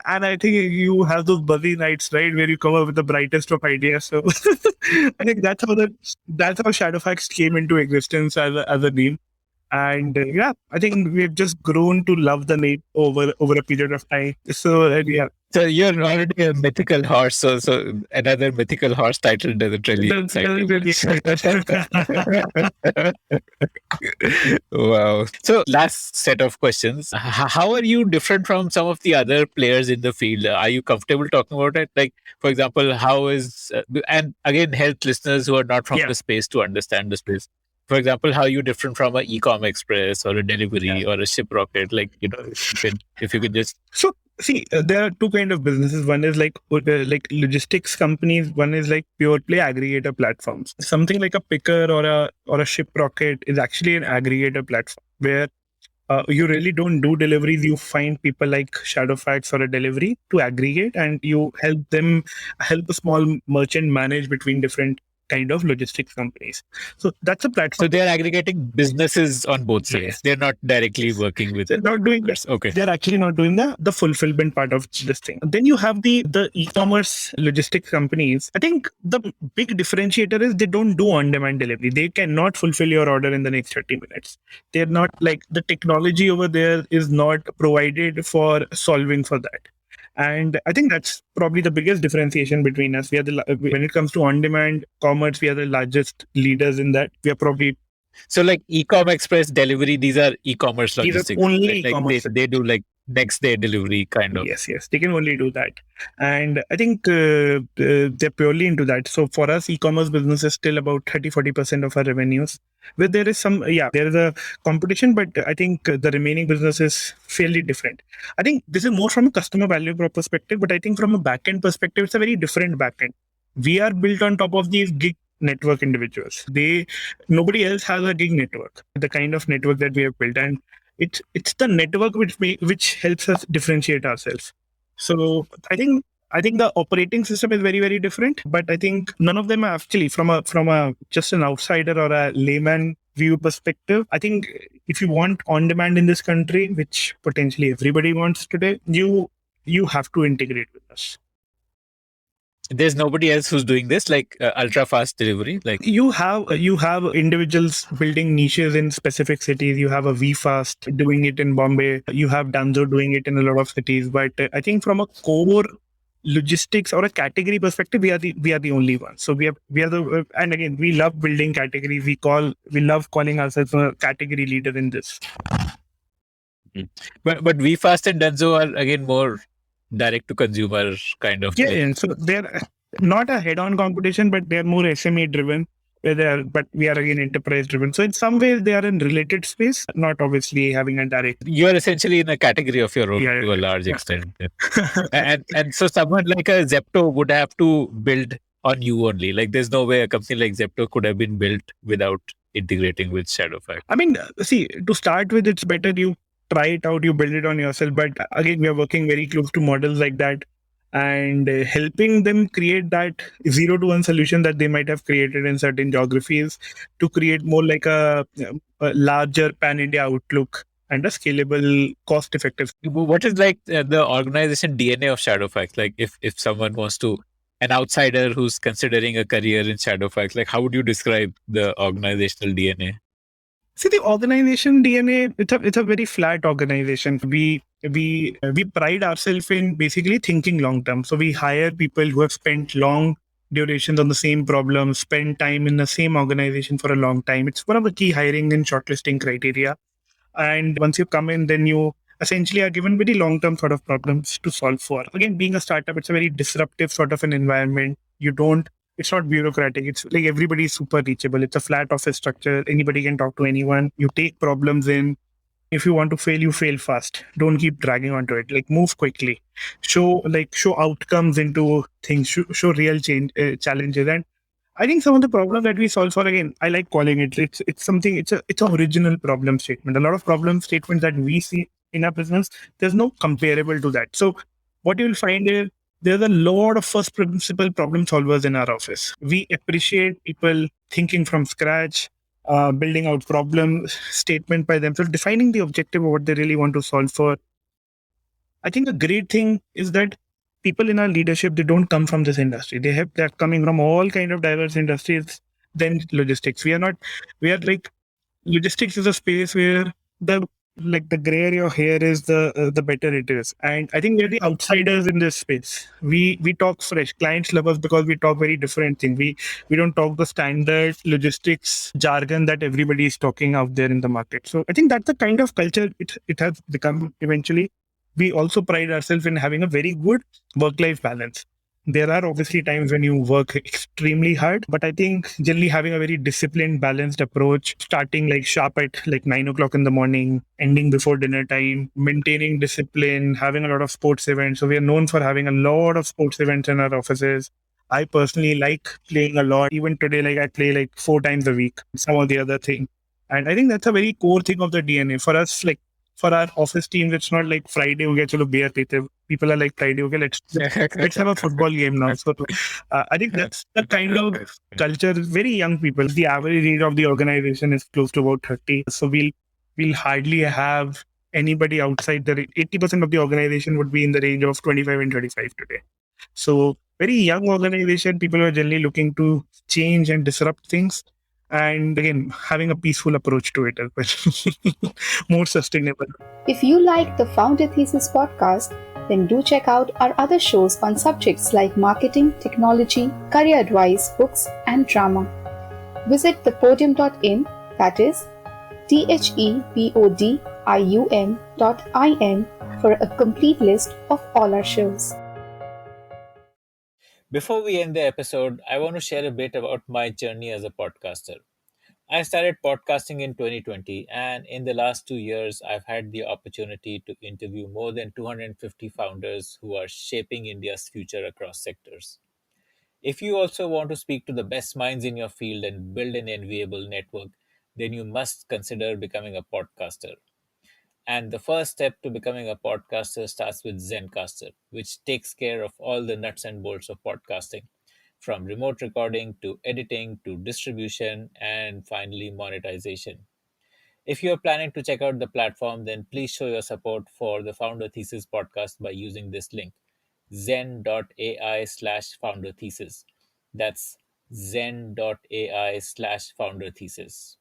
I think you have those buzzy nights, right, where you come up with the brightest of ideas. So I think that's how Shadowfax came into existence as a name. And I think we've just grown to love the name over a period of time. So yeah, So you're already a mythical horse, so another mythical horse title doesn't really excite doesn't you. really Wow. So last set of questions. How are you different from some of the other players in the field? Are you comfortable talking about it? Like, for example, how is, and again, help listeners who are not from Yeah. the space to understand the space. For example, how are you different from a e-com express or a delivery or a ship rocket? Like, if you could just. So see, there are two kind of businesses. One is like logistics companies. One is like pure play aggregator platforms. Something like a picker or a ship rocket is actually an aggregator platform where you really don't do deliveries. You find people like Shadowfax or a delivery to aggregate, and you help a small merchant manage between different kind of logistics companies. So that's a platform. So they're aggregating businesses on both sides. Yes. They're not directly working with. They're not doing that. Okay. They're actually not doing the fulfillment part of this thing. Then you have the e-commerce logistics companies. I think the big differentiator is they don't do on-demand delivery. They cannot fulfill your order in the next 30 minutes. They're not like the technology over there is not provided for solving for that. And I think that's probably the biggest differentiation between us. When it comes to on-demand commerce, we are the largest leaders in that. We are probably. So like e-com express delivery, these are e-commerce These are logistics. only right? Like e-commerce. they do like next day delivery kind of. Yes, they can only do that. And I think they're purely into that. So for us, e-commerce business is still about 30-40% of our revenues. Where there is there is a competition, but I think the remaining business is fairly different. I think this is more from a customer value prop perspective, but I think from a backend perspective, it's a very different backend. We are built on top of these gig network individuals. Nobody else has a gig network, the kind of network that we have built. And it's the network which helps us differentiate ourselves. So I think the operating system is very, very different, but I think none of them are actually from a just an outsider or a layman view perspective. I think if you want on demand in this country, which potentially everybody wants today, you have to integrate with us. There's nobody else who's doing this, like ultra fast delivery. Like you have individuals building niches in specific cities. You have a VFast doing it in Bombay. You have Danzo doing it in a lot of cities. But I think from a core logistics or a category perspective, we are the only ones. So we are the, and again, we love building categories. We love calling ourselves a category leader in this. but VFast and Danzo are again more direct to consumer kind of. Yeah. So they're not a head-on competition, but they're more SME driven. But we are again enterprise driven. So in some ways they are in related space, not obviously having a direct. You're essentially in a category of your own to a large extent. and so someone like a Zepto would have to build on you only. Like there's no way a company like Zepto could have been built without integrating with Shadowfax. I mean, see, to start with, it's better you try it out, you build it on yourself. But again, we are working very close to models like that and helping them create that 0-to-1 solution that they might have created in certain geographies to create more like a larger pan-India outlook and a scalable, cost-effective. What is like the organization DNA of Shadowfax? Like if someone wants to, an outsider who's considering a career in Shadowfax, like how would you describe the organizational DNA? See, the organization DNA, it's a very flat organization. We pride ourselves in basically thinking long term. So we hire people who have spent long durations on the same problem, spend time in the same organization for a long time. It's one of the key hiring and shortlisting criteria. And once you come in, then you essentially are given very long term sort of problems to solve for. Again, being a startup, it's a very disruptive sort of an environment. It's not bureaucratic. It's like everybody is super reachable. It's a flat office structure. Anybody can talk to anyone. You take problems in. If you want to fail, you fail fast. Don't keep dragging onto it. Like move quickly. Show outcomes into things. Show real change challenges. And I think some of the problems that we solve for, again, I like calling it. It's something. It's an original problem statement. A lot of problem statements that we see in our business, there's no comparable to that. So what you'll find is there's a lot of first principle problem solvers in our office. We appreciate people thinking from scratch, building out problem statement by themselves, defining the objective of what they really want to solve for. I think a great thing is that people in our leadership, they don't come from this industry. They're coming from all kind of diverse industries than logistics. We are like logistics is a space where the the grayer your hair is, the better it is. And I think we're the outsiders in this space. We talk fresh. Clients love us because we talk very different thing. We don't talk the standard logistics jargon that everybody is talking out there in the market. So I think that's the kind of culture it has become eventually. We also pride ourselves in having a very good work life balance. There are obviously times when you work extremely hard, but I think generally having a very disciplined, balanced approach, starting like sharp at like 9 o'clock in the morning, ending before dinner time, maintaining discipline, having a lot of sports events. So we are known for having a lot of sports events in our offices. I personally like playing a lot. Even today, like I play like 4 times a week, some of the other thing. And I think that's a very core thing of the DNA for us. Like for our office teams, it's not like Friday, okay, chalo beer pete. People are like Friday, okay, let's have a football game now. So I think that's the kind of culture. Very young people. The average age of the organization is close to about 30. So we'll hardly have anybody outside the 80% of the organization would be in the range of 25 and 35 today. So very young organization. People are generally looking to change and disrupt things. And again, having a peaceful approach to it as well. More sustainable. If you like the Founder Thesis podcast, then do check out our other shows on subjects like marketing, technology, career advice, books, and drama. Visit thepodium.in, that is thepodium.in, for a complete list of all our shows. Before we end the episode, I want to share a bit about my journey as a podcaster. I started podcasting in 2020, and in the last 2 years, I've had the opportunity to interview more than 250 founders who are shaping India's future across sectors. If you also want to speak to the best minds in your field and build an enviable network, then you must consider becoming a podcaster. And the first step to becoming a podcaster starts with Zencaster, which takes care of all the nuts and bolts of podcasting, from remote recording to editing to distribution and finally monetization. If you're planning to check out the platform, then please show your support for the Founder Thesis podcast by using this link, zen.ai/founder thesis. That's zen.ai/founder thesis.